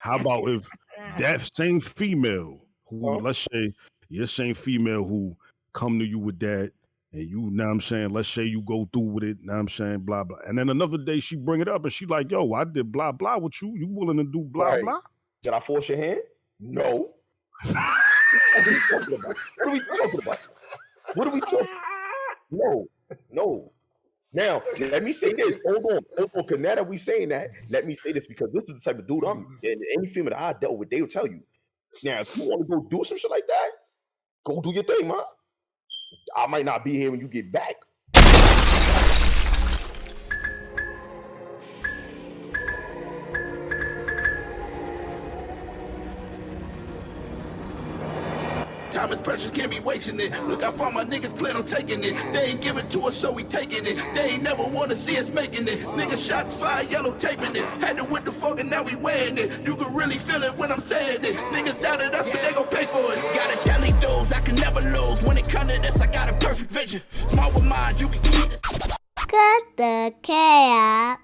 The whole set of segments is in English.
how about if that same female who, let's say, your same female who come to you with that, and you, know what I'm saying, let's say you go through with it, know what I'm saying, blah, blah. And then another day she bring it up and she like, yo, I did blah, blah with you. You willing to do blah, Right. blah? Did I force your hand? No. What are we talking about? What are we talking about? What are we talking about? No. Now, let me say this. Hold on. Because now that we saying that, let me say this because this is the type of dude I'm. And any female that I dealt with, they will tell you. Now, if you want to go do some shit like that, go do your thing, man. I might not be here when you get back. Time is precious, can't be wasting it. Look how far my niggas plan on taking it. They ain't giving to us, so we taking it. They ain't never wanna see us making it. Niggas shots fired, yellow taping it. Had to with the fog and now we wearing it. You can really feel it when I'm saying it. Niggas doubted us, but they gon' pay for it. Gotta tell these dudes I can never lose. When it come to this, I got a perfect vision. Small with mine, you can keep it. Cut the cap.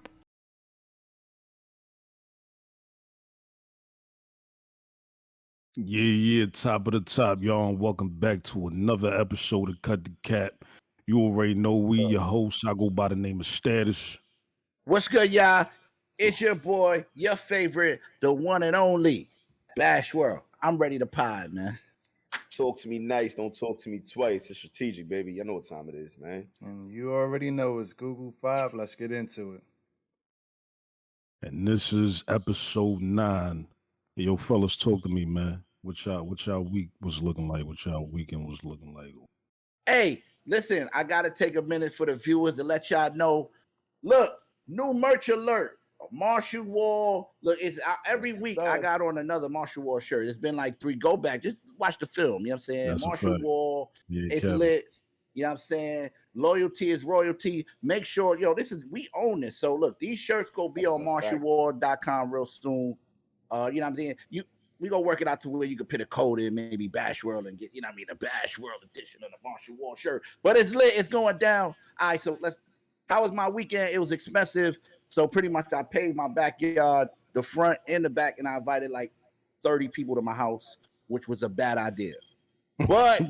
Yeah, top of the top, y'all, and welcome back to another episode of Cut the Cap. You already know we your hosts. I go by the name of Status. What's good, y'all? It's your boy, your favorite, the one and only, Bash World. I'm ready to pod, man. Talk to me nice, don't talk to me twice. It's strategic, baby. You know what time it is, man. And you already know it's Google 5. Let's get into it. And this is episode 9. Yo, fellas, talk to me, man. What y'all week was looking like? What y'all weekend was looking like? Hey, listen, I gotta take a minute for the viewers to let y'all know. Look, new merch alert. Marshall Wall. Look, it's every week I got on another Marshall Wall shirt. It's been like 3. Go back, just watch the film. You know what I'm saying? That's Marshall Wall. Yeah, it's Kevin. lit. You know what I'm saying? Loyalty is royalty. Make sure, we own this. So look, these shirts go be on marshallwall.com real soon. You know what I'm saying? We gonna work it out to where you can put a code in, maybe Bash World, and get, a Bash World edition of the Marshall Wall shirt. But it's lit, it's going down. All right, so how was my weekend? It was expensive. So pretty much I paid my backyard, the front and the back, and I invited like 30 people to my house, which was a bad idea. But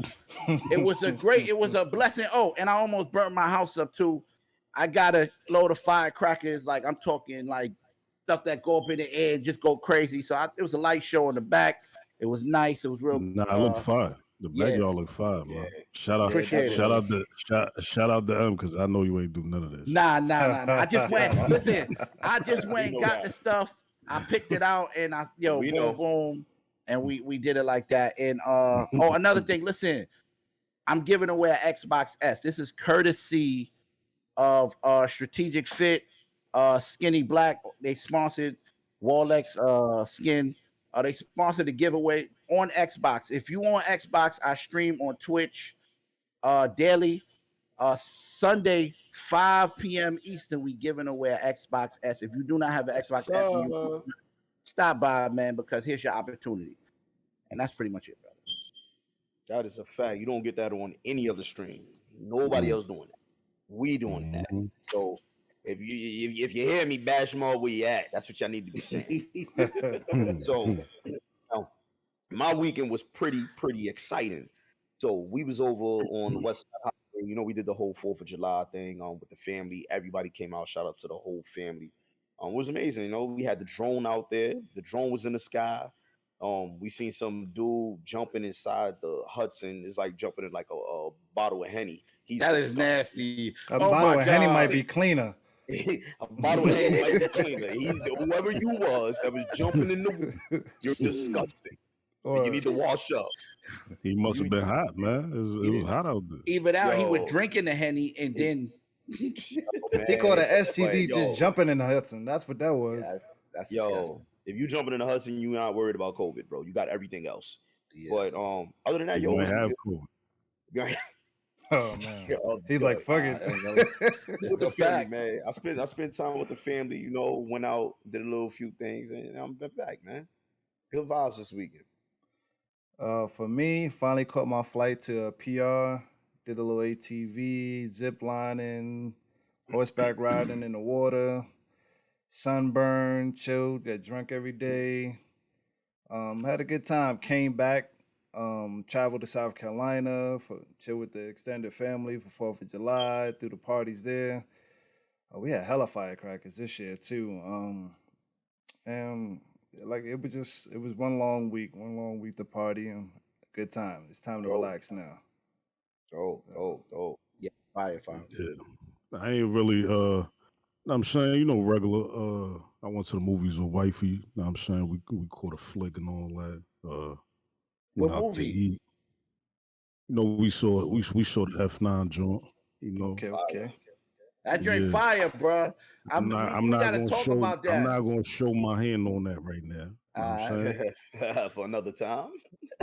it was a blessing. Oh, and I almost burnt my house up too. I got a load of firecrackers, like I'm talking like stuff that go up in the air and just go crazy. So it was a light show in the back. It was nice. It was real. Nah, I look fine. The backyard look fine, man. Shout out to M, because I know you ain't do none of this. Nah. I just went. Listen, I just went and got the stuff. I picked it out and boom, and we did it like that. And another thing. Listen, I'm giving away an Xbox S. This is courtesy of Strategic Fit. Skinny Black, they sponsored Wallex Skin. They sponsored the giveaway on Xbox. If you on Xbox, I stream on Twitch daily. Sunday, 5 p.m. Eastern, we giving away an Xbox S. If you do not have an Xbox S, stop by, man, because here's your opportunity. And that's pretty much it, brother. That is a fact. You don't get that on any other stream. Nobody else doing that. We doing that. So if you hear me bash them all where you at, that's what y'all need to be saying. So my weekend was pretty exciting. So we was over on the West Side Highway. We did the whole 4th of July thing with the family. Everybody came out. Shout out to the whole family. It was amazing. We had the drone out there. The drone was in the sky. We seen some dude jumping inside the Hudson. It's like jumping in like a bottle of Henny. That is nasty. A bottle of Henny might be cleaner. A bottle of Henny might be cleaner. Whoever you was that was jumping in the you're disgusting. You need to wash up. He must have been hot, man. It was hot out there. Even out, he was drinking the Henny and then he called an STD just jumping in the Hudson. That's what that was. Yeah, that's disgusting. If you jumping in the Hudson, you're not worried about COVID, bro. You got everything else. Yeah. But other than that, you might have COVID. Oh man, he's like, fuck it. It's the fact, man. I spent time with the family. Went out, did a little few things, and I'm back, man. Good vibes this weekend. For me, finally caught my flight to PR. Did a little ATV, zip lining, horseback riding in the water, sunburn, chilled, got drunk every day. Had a good time. Came back. Traveled to South Carolina for chill with the extended family for 4th of July. Through the parties there. We had hella firecrackers this year too. And like it was one long week to party and good time. It's time to relax now. Yeah, fire. Yeah. I ain't really I'm saying, regular I went to the movies with wifey, I'm saying we caught a flick and all that. What Went out to movie? eat. We saw the F9 joint, Okay. That drink Yeah. fire, bro. I'm we not gotta gonna talk show about that. I'm not gonna show my hand on that right now. Know what I'm saying? For another time.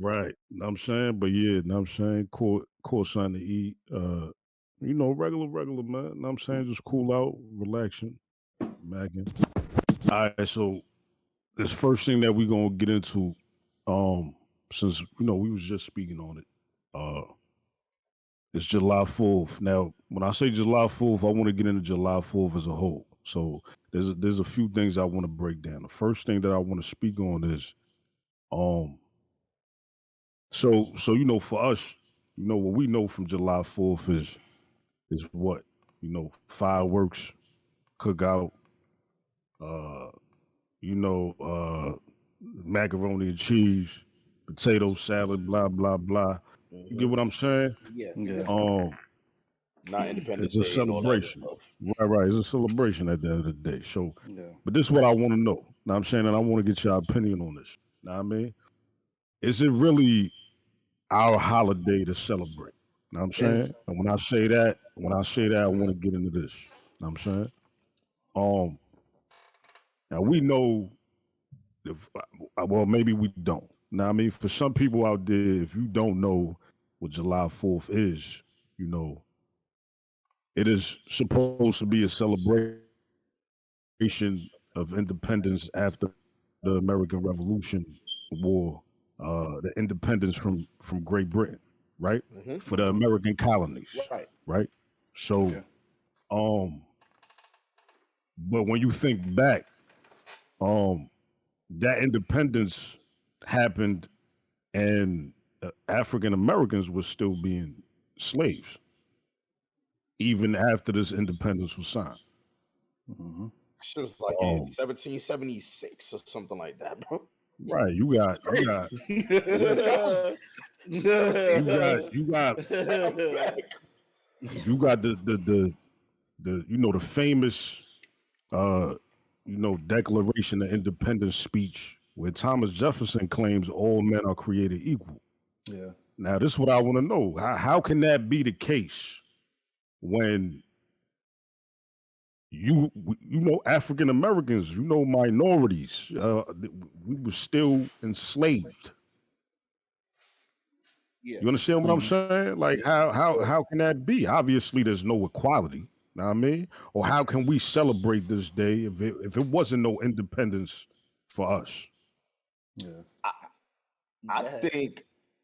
Right. Know what I'm saying? But yeah, know what I'm saying? Caught something to eat. Regular, man. Know what I'm saying? Just cool out, relaxing, macking. All right, so this first thing that we're gonna get into, since we was just speaking on it, it's July 4th. Now, when I say July 4th, I want to get into July 4th as a whole. So there's a few things I want to break down. The first thing that I want to speak on is so for us, what we know from July 4th is what? Fireworks, cookout, uh, macaroni and cheese, potato salad, blah blah blah. You get what I'm saying? Yeah. Not Independence It's a Day and all that other celebration. stuff. Right. It's a celebration at the end of the day. So, Yeah. but this is what I want to know. Now I'm saying, and I want to get your opinion on this. Know what I mean? Is it really our holiday to celebrate? Know what I'm saying? And when I say that, I want to get into this. Know what I'm saying? Now we know, well, maybe we don't. Now, I mean, for some people out there, if you don't know what July 4th is, it is supposed to be a celebration of independence after the American Revolution War, the independence from Great Britain, right? For the American colonies, right? So, but when you think back, that independence happened, and African Americans were still being slaves even after this independence was signed. Shit was like in 1776 or something like that, bro. Right, you got you got the famous Declaration of Independence speech where Thomas Jefferson claims all men are created equal. Yeah. Now, this is what I want to know. How can that be the case when African Americans, minorities, we were still enslaved? Yeah. You understand what I'm saying? Like, how can that be? Obviously, there's no equality. Know what I mean? Or how can we celebrate this day if it wasn't no independence for us? Yeah. I think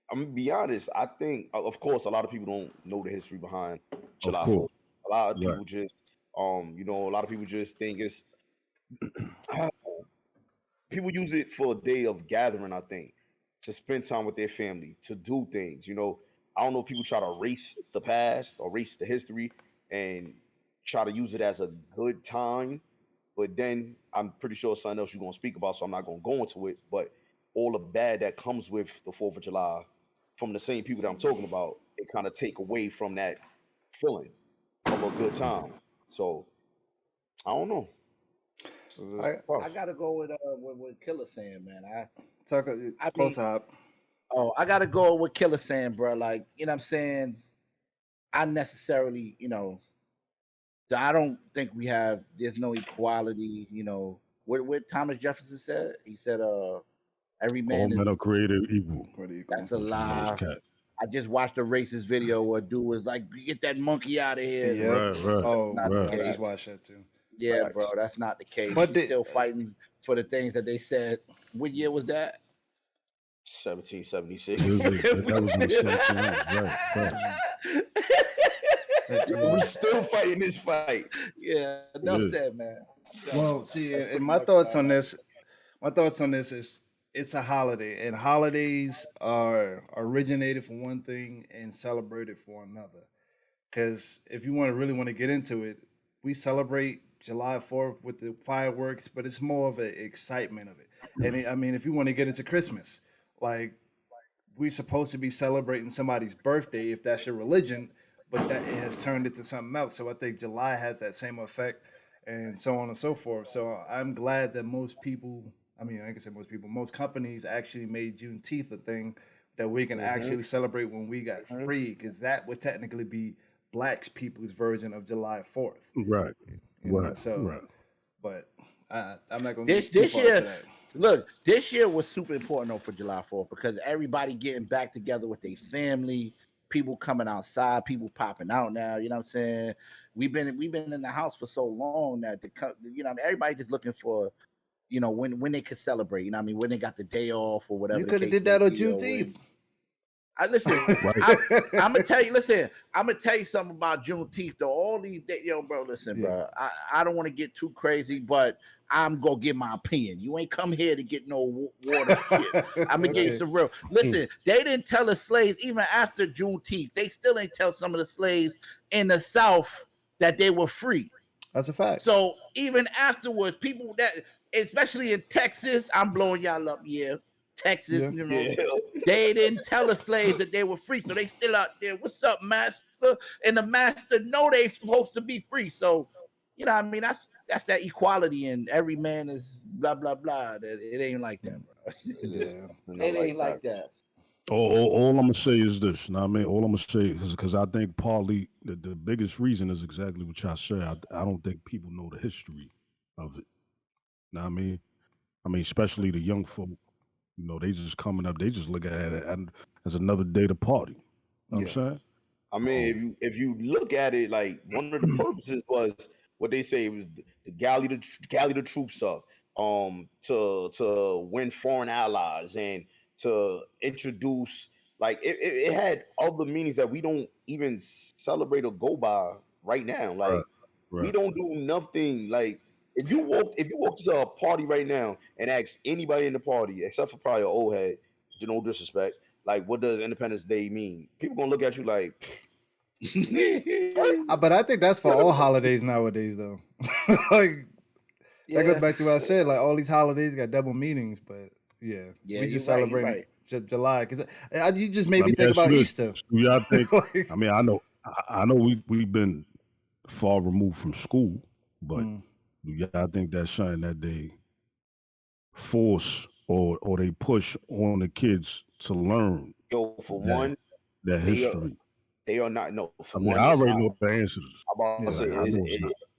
I'm gonna be honest. I think, of course, a lot of people don't know the history behind July 4th. A lot of people just, a lot of people just think it's people use it for a day of gathering. I think to spend time with their family, to do things. I don't know if people try to erase the past or erase the history and try to use it as a good time, but then I'm pretty sure it's something else you're gonna speak about, so I'm not gonna go into it. But all the bad that comes with the 4th of July from the same people that I'm talking about, it kind of take away from that feeling of a good time. So I don't know. I gotta go with what Killer saying, man. Close up. I gotta go with Killer saying, bro. Like, what I'm saying? I necessarily, I don't think there's no equality, what Thomas Jefferson said. He said, every man all men are created equal. That's a lie. I just watched a racist video where a dude was like, "Get that monkey out of here." Yeah. Right. I just watched that too. Yeah, bro, that's not the case. But they're still fighting for the things that they said. What year was that? 1776. That was in the 1700s, right. We still fighting this fight. Yeah, enough said, man. Well, see, and my thoughts on this is it's a holiday, and holidays are originated for one thing and celebrated for another. Because if you really want to get into it, we celebrate July 4th with the fireworks, but it's more of an excitement of it. And I mean, if you want to get into Christmas, like we're supposed to be celebrating somebody's birthday if that's your religion, but that it has turned into something else. So I think July has that same effect, and so on and so forth. So I'm glad that most people, I mean, I can say most people, most companies actually made Juneteenth a thing that we can actually celebrate when we got free, because that would technically be Black people's version of July 4th. Right. So, right. But I'm not going to get too this far year, into that. look, this year was super important though for July 4th because everybody getting back together with their family, people coming outside, people popping out now. You know what I'm saying? We've been in the house for so long that everybody just looking for, when they could celebrate. You know what I mean? When they got the day off or whatever. You could have did that on Juneteenth. Listen, I'm gonna tell you. Listen, I'm gonna tell you something about Juneteenth. Though all these days, bro. Listen, bro. I don't want to get too crazy, but I'm gonna give my opinion. You ain't come here to get no water. I'm gonna get you some real. Listen, they didn't tell the slaves even after Juneteenth. They still ain't tell some of the slaves in the South that they were free. That's a fact. So even afterwards, people that, especially in Texas, I'm blowing y'all up. Texas, they didn't tell the slaves that they were free, so they still out there. What's up, master? And the master know they supposed to be free. So, what I mean? That's that equality, and every man is blah blah blah. It ain't like that, bro. It ain't like that. All I'm gonna say is this. Now, I mean, all I'm gonna say is because I think partly the biggest reason is exactly what y'all say. I don't think people know the history of it. Now, I mean, especially the young folk. They just coming up. They just look at it as another day to party. You know what I'm saying? I mean, if you look at it, like one of the purposes was what they say was the galley the troops up, to win foreign allies and to introduce, like it had other meanings that we don't even celebrate or go by right now. Like we don't do nothing. Like if you walk to a party right now and ask anybody in the party, except for probably an old head, no disrespect, like what does Independence Day mean? People gonna look at you like. But I think that's for all holidays nowadays, though. Like that goes back to what I said. Like all these holidays got double meanings, but we just celebrate July because you just made me think about Easter. Do y'all think? I mean, I know we've been far removed from school, but do y'all think that's something that they force or they push on the kids to learn? Yo, for one, that history. They are not. No, for one, I already know the answers.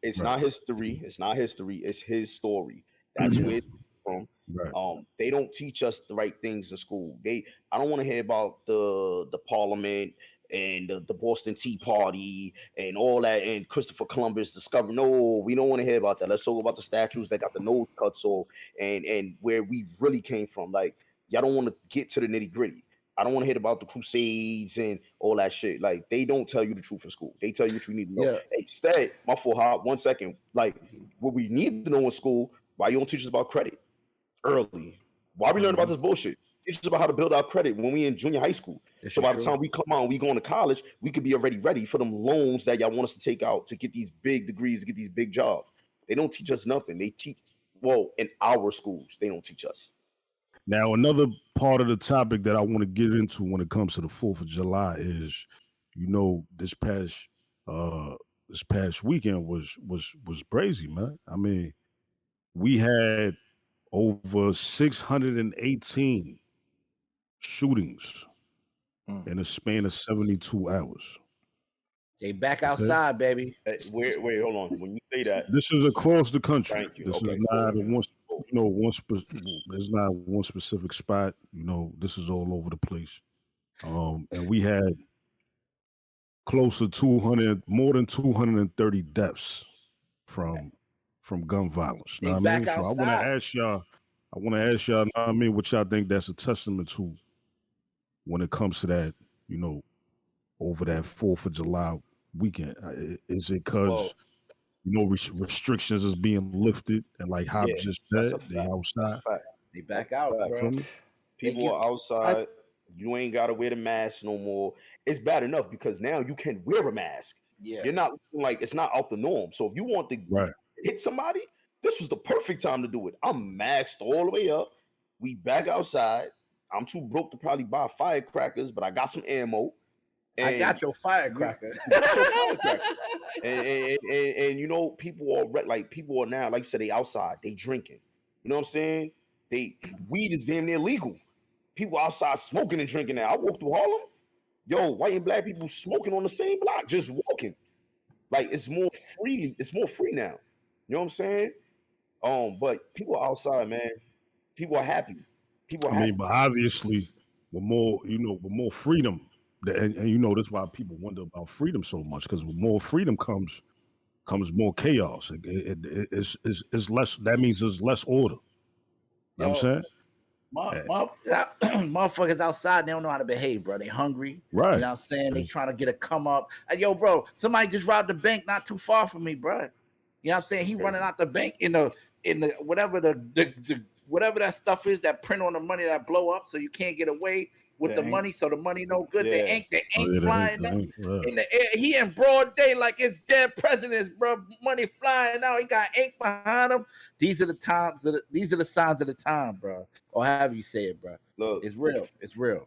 It's not history. It's not history. It's his story. That's where it's from. Right. They don't teach us the right things in school. I don't want to hear about the Parliament and the Boston Tea Party and all that and Christopher Columbus discovered. No, we don't want to hear about that. Let's talk about the statues that got the nose cuts off and where we really came from. Like y'all don't want to get to the nitty gritty. I don't want to hear about the Crusades and all that shit. Like they don't tell you the truth in school. They tell you what you need to know. Yeah. Instead, my full hop, 1 second. Like what we need to know in school, why you don't teach us about credit early? Why we learn about this bullshit? Teach us about how to build our credit when we in junior high school. So by the time we come out and we go into college, we could be already ready for them loans that y'all want us to take out to get these big degrees, to get these big jobs. They don't teach us nothing. They teach, in our schools, they don't teach us. Now, another part of the topic that I want to get into when it comes to the 4th of July is, this past weekend was crazy, man. I mean, we had over 618 shootings in a span of 72 hours. They back outside, baby. Wait, hold on. When you say that, this is across the country. Thank you. This is not there's not one specific spot. This is all over the place. And we had close to more than 230 deaths from gun violence. Know what I mean? So I want to ask y'all. Know what I mean, what y'all think that's a testament to when it comes to that. Over that 4th of July weekend. Is it because restrictions is being lifted and like Hop just said, they outside? They back out, bro. People are outside. You ain't gotta wear the mask no more. It's bad enough because now you can wear a mask. Yeah. You're not like it's not out the norm. So if you want to hit somebody, this was the perfect time to do it. I'm maxed all the way up. We back outside. I'm too broke to probably buy firecrackers, but I got some ammo. I got your firecracker. And you know, people are now, like you said, they outside, they drinking. You know what I'm saying? Weed is damn near legal. People outside smoking and drinking now. I walk through Harlem, yo, white and black people smoking on the same block, just walking. Like it's more free now. You know what I'm saying? But people are outside, man. People are happy. But obviously, with more freedom, and you know that's why people wonder about freedom so much, because with more freedom comes more chaos. It's less. That means there's less order. You know what I'm saying? Motherfuckers outside, they don't know how to behave, bro. They hungry. Right. You know what I'm saying? They trying to get a come up. Yo, bro, somebody just robbed the bank not too far from me, bro. You know what I'm saying? He running out the bank in the whatever whatever that stuff is, that print on the money that blow up so you can't get away with the money, so the money no good. Yeah. They ain't flying out in the air. He in broad day like it's dead presidents, bro. Money flying out. He got ink behind him. These are the times. These are the signs of the time, bro. Or however you say it, bro. Look, it's real. It's real.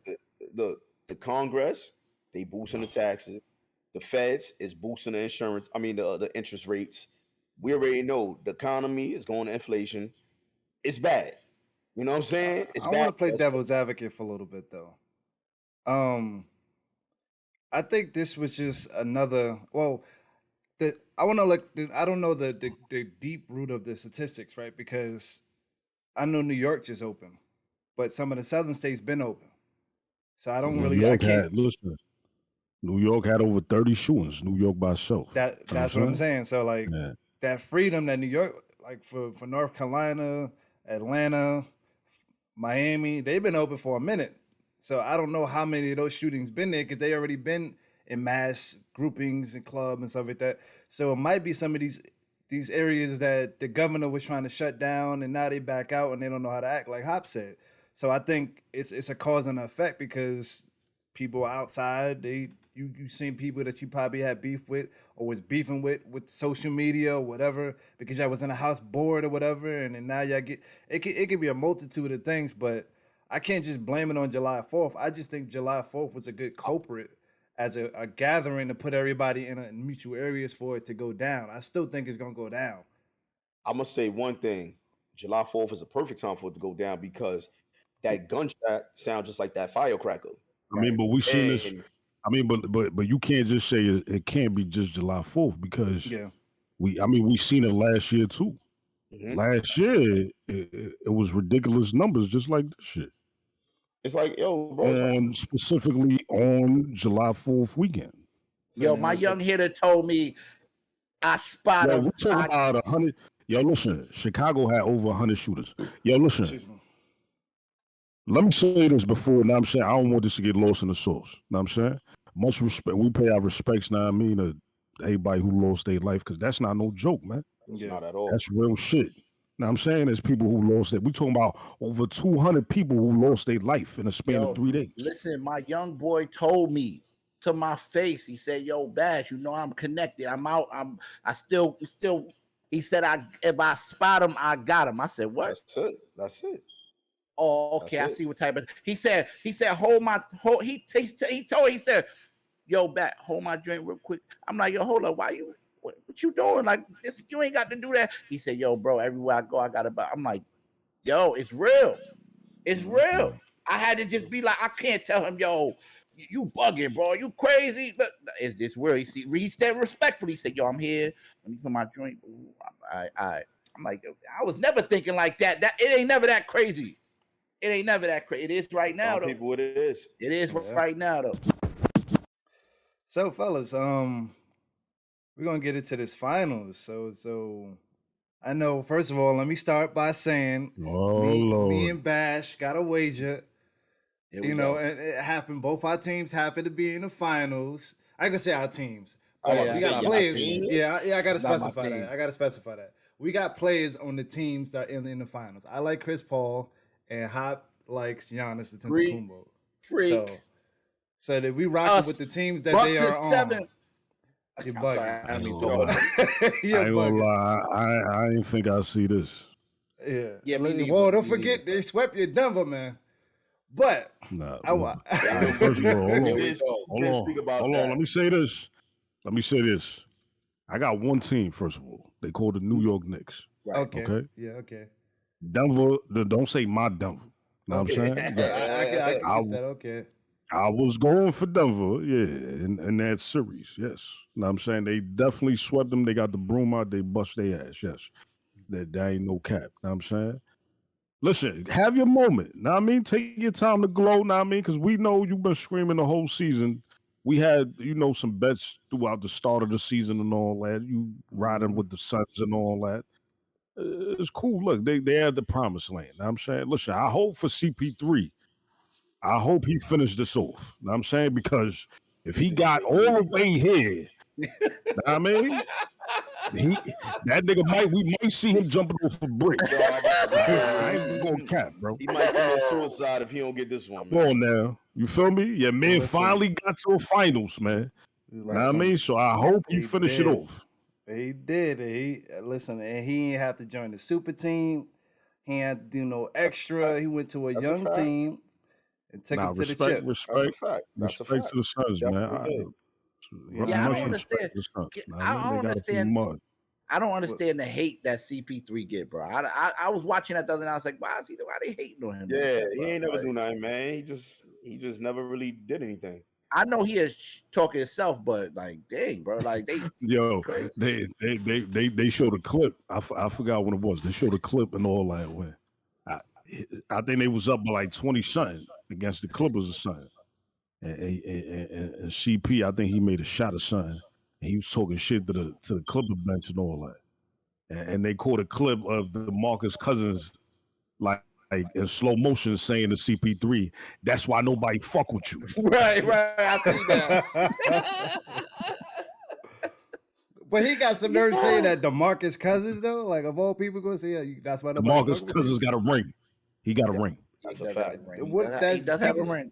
The Congress, they boosting the taxes. The Feds is boosting the insurance. I mean the interest rates. We already know the economy is going to inflation. It's bad. You know what I'm saying? I want to play devil's advocate for a little bit though. I think this was just another. Well, I want to look. I don't know the deep root of the statistics, right? Because I know New York just opened, but some of the southern states been open. So I don't really. New York had over 30 shootings. New York by itself. That's what I'm saying. So like that freedom that New York, like for North Carolina, Atlanta, Miami, they've been open for a minute. So I don't know how many of those shootings been there because they already been in mass groupings and clubs and stuff like that. So it might be some of these areas that the governor was trying to shut down and now they back out and they don't know how to act, like Hop said. So I think it's a cause and effect because people outside, you seen people that you probably had beef with or was beefing with social media or whatever because y'all was in a house bored or whatever, and then now y'all get it could be a multitude of things, but I can't just blame it on July 4th. I just think July 4th was a good culprit as a gathering to put everybody in mutual areas for it to go down. I still think it's gonna go down. I'm gonna say one thing: July 4th is a perfect time for it to go down because that gunshot sounds just like that firecracker. I mean, but we seen this. I mean, but you can't just say it can't be just July 4th because we seen it last year too. Mm-hmm. Last year it was ridiculous numbers, just like this shit. It's like, yo, bro. Specifically on July 4th weekend. So yo, my young hitter told me I spotted him. We're talking about 100. Yo, listen, Chicago had over 100 shooters. Yo, listen. Let me say this before, now I'm saying I don't want this to get lost in the sauce. Know what I'm saying? Most respect, we pay our respects, now I mean, to everybody who lost their life, because that's not no joke, man. It's not at all. That's real shit. Now I'm saying there's people who lost it. We talking about over 200 people who lost their life in a span of 3 days. Listen, my young boy told me to my face, he said, yo, Bash, you know I'm connected. I'm out. I still, he said, if I spot him, I got him. I said, what? That's it. Oh, okay. I see what type of. He said, he said, yo, Bash, hold my drink real quick. I'm like, yo, hold up. Why you? What you doing? Like this, you ain't got to do that. He said, yo, bro, everywhere I go, I got about. I'm like, yo, it's real. It's real. I had to just be like, I can't tell him, yo, you bugging, bro. You crazy. But is this real? He said respectfully, he said, yo, I'm here. Let me put my drink. I'm like, I was never thinking like that. It ain't never that crazy. It ain't never that crazy. It is right now, though. People, it is. It is right now, though. So, fellas, we're gonna get into this finals. So I know. First of all, let me start by saying, me and Bash got a wager. You know, and it happened. Both our teams happened to be in the finals. I can say our teams. We got players. Yeah, I gotta specify that. We got players on the teams that are in the finals. I like Chris Paul, and Hop likes Giannis Freak. Antetokounmpo. Freak. So that we rocking with the teams that Bucks they are is 7. on. You're I'm sorry, bugging. I mean, I You're ain't gonna bugging. lie. I ain't think I see this. Yeah, me neither, Whoa, don't me forget neither. they swept your Denver, man. But Nah. Speak First of all, hold about on. that. Let me say this. I got one team. First of all, they call the New York Knicks. Right. okay. Yeah, okay. Denver. Don't say my Denver. Know what I'm saying? I can get that. Okay. I was going for Denver, in that series, yes. Know what I'm saying? They definitely swept them. They got the broom out. They bust their ass, yes. That ain't no cap. Know what I'm saying? Listen, have your moment. Know what I mean? Take your time to glow. Know what I mean? Because we know you've been screaming the whole season. We had, some bets throughout the start of the season and all that. You riding with the Suns and all that. It's cool. Look, they had the promised land. Know what I'm saying? Listen, I hope for CP3. I hope he finished this off. Know what I'm saying? Because if he got all the way here, know what I mean? That nigga we might see him jumping off a brick. I ain't gonna cap, bro. He might commit suicide if he don't get this one. Come on now. You feel me? Your man finally got to a finals, man. Know what I mean? So I hope he finish it off. He did. And he didn't have to join the super team. He ain't had to do no extra. He went to a young team and took it to the chip. Respect to the Suns, man. I don't understand. I don't understand the hate that CP3 get, bro. I was watching that the other night. I was like, why they hating on him? Yeah, he ain't never do nothing, man. He just never really did anything. I know he is talking himself, but like, dang, bro, like they they showed a clip. I forgot what it was. They showed a clip and all that. When I think they was up by like 20-something against the Clippers or something. And CP, I think he made a shot or something. And he was talking shit to the Clipper bench and all that. And they caught a clip of the Marcus Cousins like in slow motion saying to CP3, "That's why nobody fuck with you." Right. I see that. But he got some nerve saying that DeMarcus Cousins though, like of all people, go say, "Yeah, that's why nobody." DeMarcus Cousins got a ring. He got a ring. That's a fact. He does have a ring.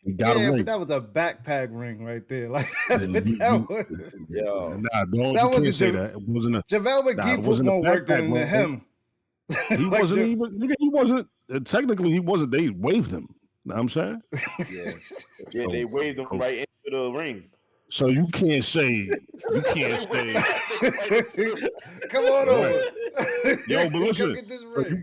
He got a ring. But that was a backpack ring right there. Like that's what that was. Yo, you can't say that. It wasn't a JaVale McGee put more work than him. He wasn't even. Nigga, he wasn't. Technically, he wasn't. They waived him. Know what I'm saying? Yeah, they waved him right into the ring. So you can't say. Come on over. Yo, but listen, you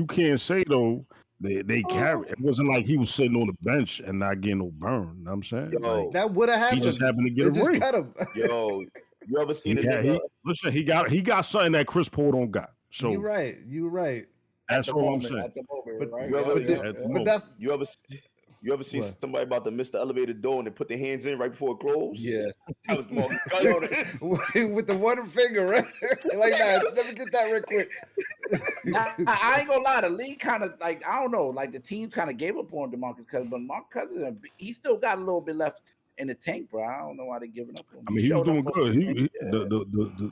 can't say though. They carry. It wasn't like he was sitting on the bench and not getting no burn. Know what I'm saying? Yo, that would have happened. He just happened to get a ring. Cut him. Yo, you ever seen it? Listen, he got something that Chris Paul don't got. So you're right. That's all I'm saying. At the moment, right? You ever see somebody about to miss the elevator door and they put their hands in right before it closed? Yeah. That was Marcus with the one finger, right? Like that. Let me get that real quick. I ain't gonna lie, the league kind of like, I don't know, like the team kind of gave up on DeMarcus Cousins, but Marcus Cousins, he still got a little bit left in the tank, bro. I don't know why they giving up on him. I mean, he was doing good.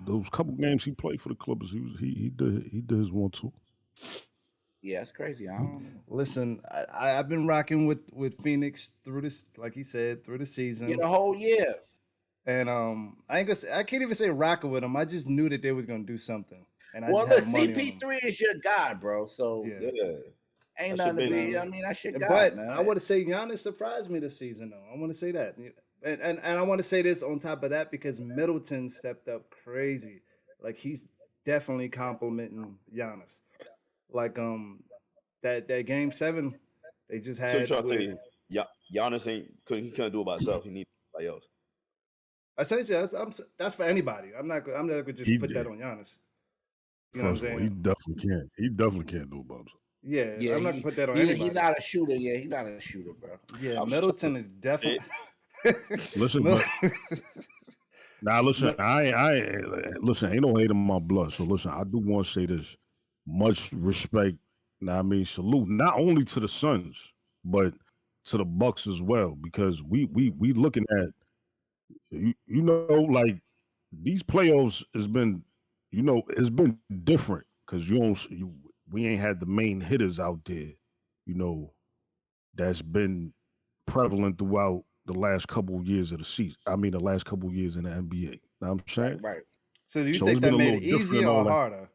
Those couple games he played for the Clippers, he did his 1-2. Yeah, that's crazy. I don't know. Listen, I've been rocking with Phoenix through this, like he said, through the season. The whole year. And I can't even say rocking with them. I just knew that they was gonna do something. And well, look, CP3 is your guy, bro. So ain't nothing to be. I mean, that's your guy. But man. I want to say Giannis surprised me this season, though. I want to say that, and I want to say this on top of that because Middleton stepped up crazy. Like he's definitely complimenting Giannis. Like that game 7, they just had. So Giannis he couldn't do it by himself. He needs somebody else. Essentially, that's for anybody. I'm not gonna just put that on Giannis. You know what I'm saying? He definitely can't. He definitely can't do it by himself. Yeah, I'm not gonna put that on anybody. He's not a shooter. Yeah, he's not a shooter, bro. Yeah, Middleton is definitely. Listen, listen. Listen. Ain't no hate in my blood. So listen, I do want to say this. Much respect. I mean, salute not only to the Suns, but to the Bucks as well, because we looking at like these playoffs has been, it's been different because we ain't had the main hitters out there, you know, that's been prevalent throughout the last couple of years of the season. I mean, the last couple of years in the NBA. Know what I'm saying? Right. So do you So think it's been that a made little it different easier and or all that. harder?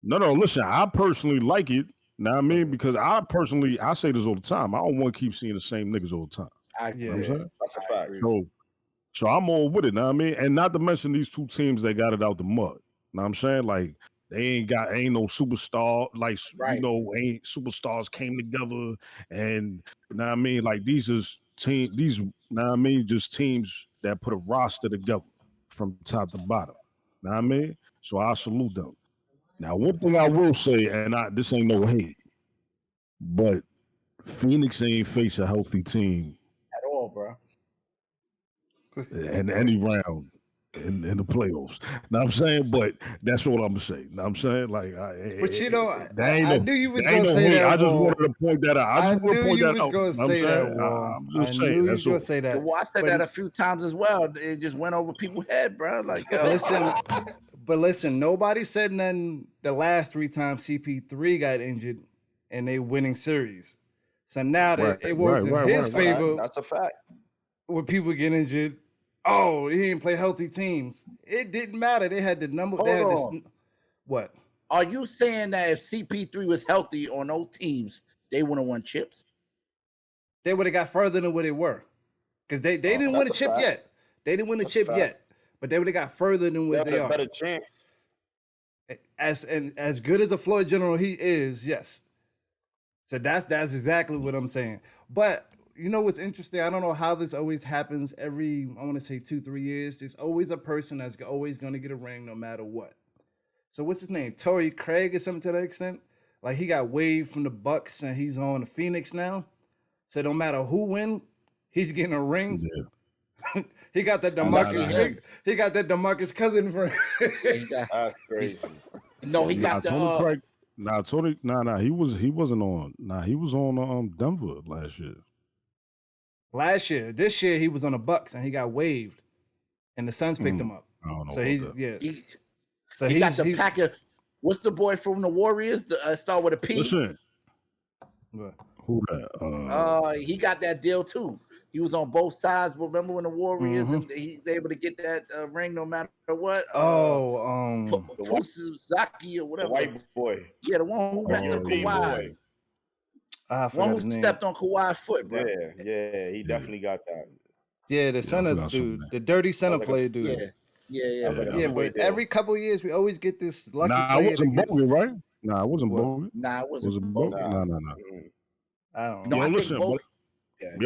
No, listen, I personally like it. Know what I mean? Because I say this all the time. I don't want to keep seeing the same niggas all the time. I You know what I'm Yeah. saying? That's a fact. So I'm all with it, know what I mean? And not to mention these two teams that got it out the mud. Know what I'm saying? Like they ain't no superstar, like Right. ain't superstars came together and know what I mean? Like these know what I mean, just teams that put a roster together from top to bottom. Know what I mean? So I salute them. Now, one thing I will say, and this ain't no hate, but Phoenix ain't face a healthy team at all, bro. in any round in the playoffs. Know what I'm saying? But that's what I'm saying. Know what I'm saying? Like, But you know, I knew you was ain't gonna no say hate. that. I just Wall. wanted to point that out. I knew you was out. gonna say that. Wall. I'm I just knew saying. you was That's gonna all. say that. Well, I said that a few times as well. It just went over people's head, bro. Like, listen, nobody said nothing the last 3 times CP3 got injured and they winning series. So now that it works in his favor, that's a fact. When people get injured, oh, he didn't play healthy teams. It didn't matter. They had the number. They had this. What? Are you saying that if CP3 was healthy on those teams, they would have won chips? They would have got further than where they were, because they didn't win a chip yet. They didn't win a chip yet, but they would have got further than where they are. Better chance. As good as a floor general he is, yes. So that's exactly what I'm saying. But you know what's interesting? I don't know how this always happens every, I want to say 2-3 years. There's always a person that's always going to get a ring no matter what. So what's his name? Torrey Craig or something to that extent? Like he got waived from the Bucks and he's on the Phoenix now. So no matter who win, he's getting a ring. Yeah. He got that DeMarcus. He got that DeMarcus Cousins ring. That's crazy. No, he got Tony Craig. He wasn't on. He was on Denver last year. Last year, this year he was on the Bucks and he got waived, and the Suns picked him up. I don't know. So he's he got the packer. What's the boy from the Warriors? Start with a P. Listen, who that? He got that deal too. He was on both sides. Remember when the Warriors and he's able to get that ring no matter what? Pusuzaki or whatever. The white boy. Yeah, the one who messed up Kawhi. One who stepped on Kawhi's foot, bro. Yeah, he definitely got that. Yeah, the center dude, the dirty center player dude. Yeah. But every couple of years we always get this lucky player. I wasn't Bogut, right? Nah, I wasn't Bogut. Nah, it wasn't Bogut. No. I don't know.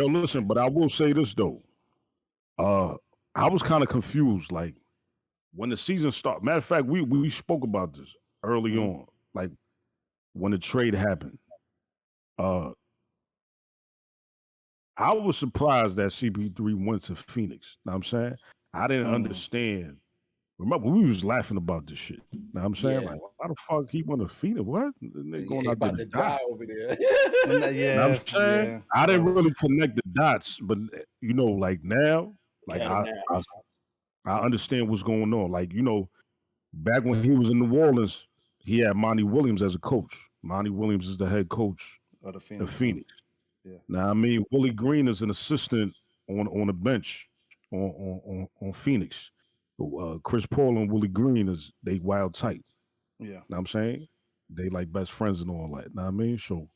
Listen, but I will say this though. I was kind of confused, like when the season started. Matter of fact, we spoke about this early on, like when the trade happened. I was surprised that CP3 went to Phoenix. Know what I'm saying? I didn't understand. Remember, we was laughing about this shit. Know what I'm saying? Like, why the fuck he went to Phoenix? What? They going out there to die over there. Know what I'm saying? I didn't really connect the dots, but you know, like now, like I understand what's going on. Like, you know, back when he was in New Orleans, he had Monty Williams as a coach. Monty Williams is the head coach of the Phoenix. Yeah. Now, I mean, Willie Green is an assistant on the bench on Phoenix. Chris Paul and Willie Green they wild tight. Yeah. Know what I'm saying? They like best friends and all that. Know what I mean? So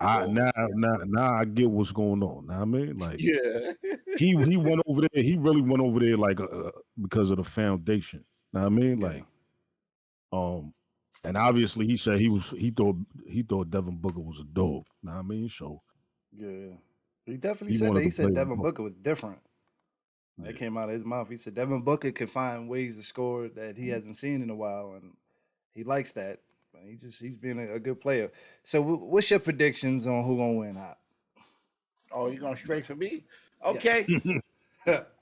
now I get what's going on. Know what I mean? Like he went over there. He really went over there like because of the foundation. Know what I mean? Like and obviously he said he thought Devin Booker was a dog. Know what I mean? So he definitely said that. He said Devin Booker was different. That came out of his mouth. He said Devin Booker can find ways to score that he hasn't seen in a while, and he likes that. He's been a good player. So, what's your predictions on who gonna win? Oh, you going straight for me? Okay,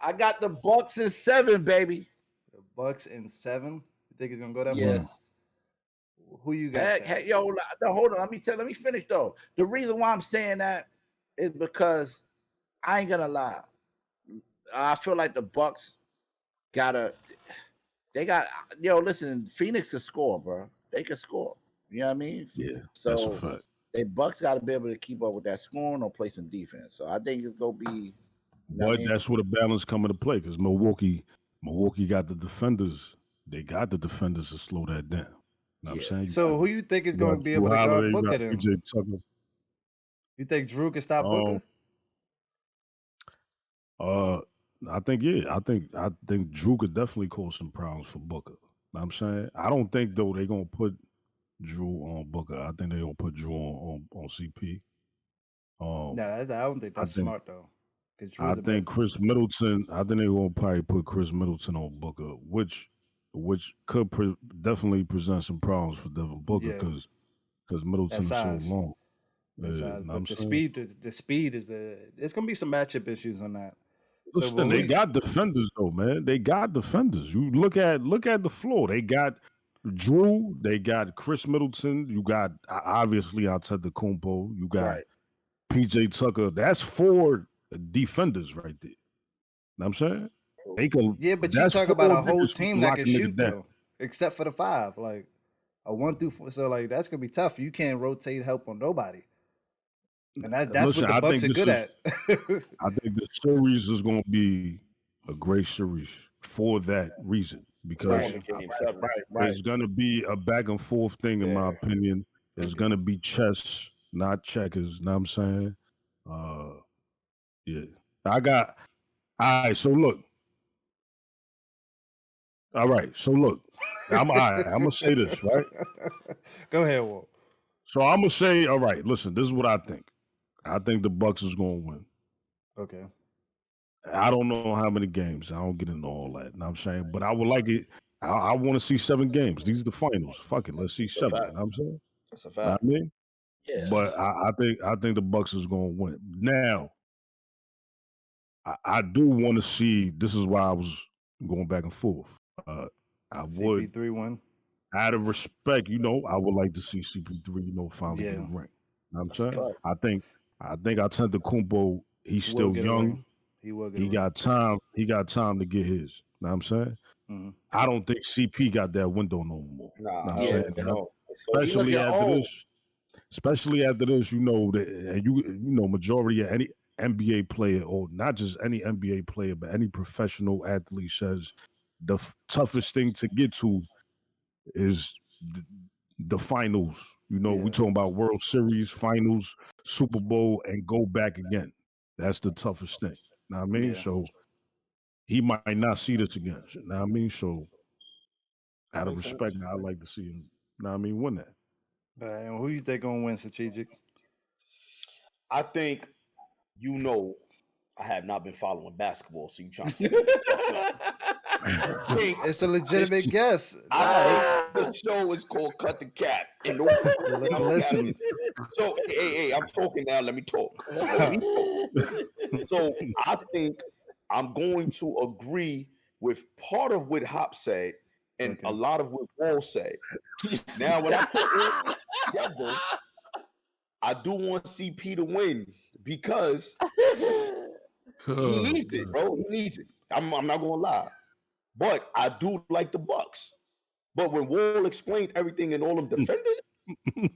I got the Bucks in 7, baby. The Bucks in 7. You think it's gonna go that far? Who you got? Hold on. Let me finish though. The reason why I'm saying that is because I ain't gonna lie. I feel like the Bucks listen, Phoenix can score, bro. They can score. You know what I mean? Yeah, so that's a fact. They Bucks got to be able to keep up with that scoring or play some defense. So I think it's gonna be. You know but that's where the balance come into play because Milwaukee got the defenders. They got the defenders to slow that down. You know what I'm saying? So who you think is you going got to be Drew able to guard Holiday, you Booker got then? PJ Tucker. You think Drew can stop Booker? I think Drew could definitely cause some problems for Booker. You know what I'm saying? I don't think though they're gonna put Drew on Booker. I think they're gonna put Drew on CP. No, I don't think that's smart though. I think Chris Middleton. I think they're gonna probably put Chris Middleton on Booker, which could definitely present some problems for Devin Booker because Middleton is so long. But the speed is there's gonna be some matchup issues on that. Listen, they got defenders though, man. They got defenders. You look at the floor. They got Drew. They got Chris Middleton. You got obviously Antetokounmpo. You got PJ Tucker. That's 4 defenders right there. Know what I'm saying? They can. Yeah, but you talk about a whole team that can shoot though, except for the 5, like a 1 through 4. So like that's gonna be tough. You can't rotate help on nobody. And that's what the Bucks are good at. I think the series is going to be a great series for that reason because it's going to be a back and forth thing, in my opinion. It's going to be chess, not checkers. Know what I'm saying? Yeah. All right. So look. All right. So look. I'm going to say this, right? Go ahead, Walt. So I'm going to say, all right, listen, this is what I think. I think the Bucks is going to win. Okay. I don't know how many games. I don't get into all that. You know what I'm saying? But I would like it. I want to see 7 games. These are the finals. Fuck it. Let's see 7. You know what I'm saying? That's a fact. I mean? Yeah. But I think the Bucks is going to win. Now, I do want to see. This is why I was going back and forth. I would. CP3 win. Out of respect, I would like to see CP3, finally get a ring. You know what I'm saying? I think Antetokounmpo, he's still young. He got time. He got time to get his. You know what I'm saying? Mm-hmm. I don't think CP got that window no more. Especially after this, majority of any NBA player, or not just any NBA player, but any professional athlete says the toughest thing to get to is the finals. We talking about World Series, finals, Super Bowl, and go back again. That's the toughest thing. Know what I mean? Yeah. So he might not see this again. Know what I mean? So out of respect, I'd like to see him, know what I mean, win that. And who you think gonna win, Strategic? I think I have not been following basketball, so you trying to say it's a legitimate guess. The show is called Cut the Cap. And listen. So hey, I'm talking now. Let me talk. So I think I'm going to agree with part of what Hop said and a lot of what Wall said. Now, when I put it together, I do want CP to win because he needs it, bro. He needs it. I'm not gonna lie, but I do like the Bucks. But when Wall explained everything and all them defended, I'm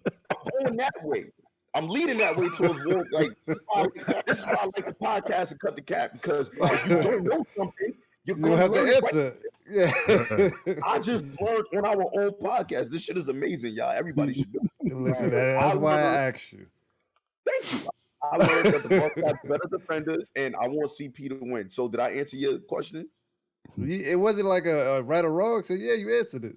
going that way. I'm leading that way towards Wall. Like this is why I like the podcast and Cut the Cap, because if you don't know something, you don't have to answer. Right. Yeah, I just learned on our own podcast. This shit is amazing, y'all. Everybody should do it. Listen, that's why I asked you. Thank you. I learned that the Bucks have better defenders, and I want CP to win. So, did I answer your question? It wasn't like a right or wrong. So, yeah, you answered it.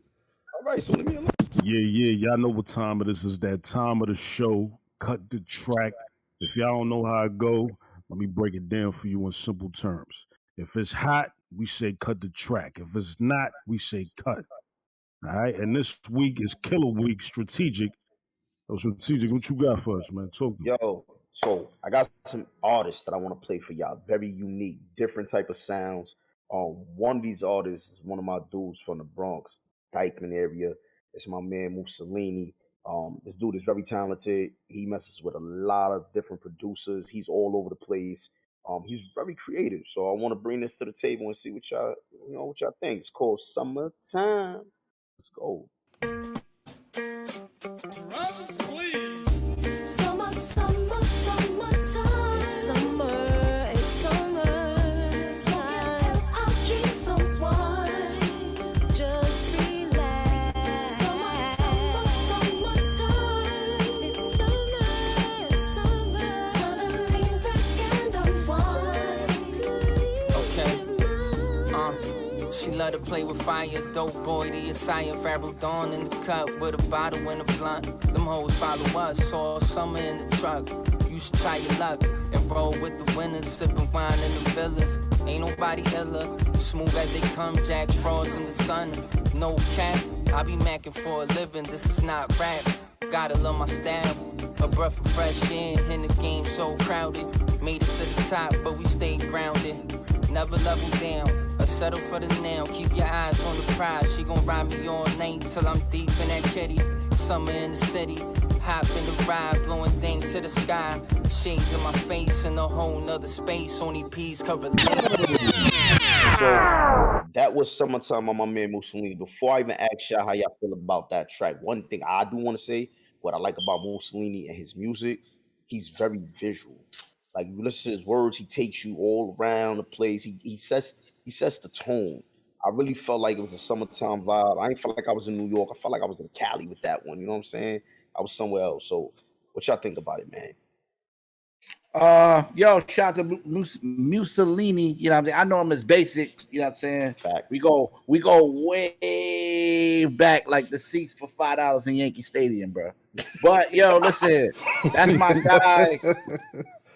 All right. So, let me alone. Yeah. Y'all know what time it is. It's that time of the show. Cut the track. If y'all don't know how it go, let me break it down for you in simple terms. If it's hot, we say cut the track. If it's not, we say cut. All right. And this week is Killer Week. Strategic. Strategic, what you got for us, man? Yo, so I got some artists that I want to play for y'all. Very unique, different type of sounds. One of these artists is one of my dudes from the Bronx, Dykeman area. It's my man Mussolini. This dude is very talented. He messes with a lot of different producers. He's all over the place. He's very creative. So I want to bring this to the table and see what y'all think. It's called Summertime. Let's go. love to play with fire. Dope boy, the attire. Farrell Dawn in the cup with a bottle and a blunt. Them hoes follow us all summer in the truck. You should try your luck and roll with the winners. Sipping wine in the villas. Ain't nobody iller. Smooth as they come, Jack Frost in the sun. No cap, I be macking for a living. This is not rap. Gotta love my style. A breath of fresh air in the game so crowded. Made it to the top, but we stayed grounded. Never level down, or settle for the now. Keep your eyes on the prize. She gon' ride me all night till I'm deep in that kitty. Summer in the city, hop in the ride, blowing thing to the sky. Shades in my face in a whole nother space. Only peas cover. So that was Summertime on my man Mussolini. Before I even ask y'all how y'all feel about that track, one thing I do want to say, what I like about Mussolini and his music, he's very visual. Like you listen to his words, he takes you all around the place. He sets the tone. I really felt like it was a summertime vibe. I ain't felt like I was in New York. I felt like I was in Cali with that one. You know what I'm saying? I was somewhere else. So what y'all think about it, man? Yo, shout out to Mussolini. You know what I'm saying? I know him as Basic. You know what I'm saying? Fact. We go way back, like the seats for $5 in Yankee Stadium, bro. But yo, listen, that's my guy,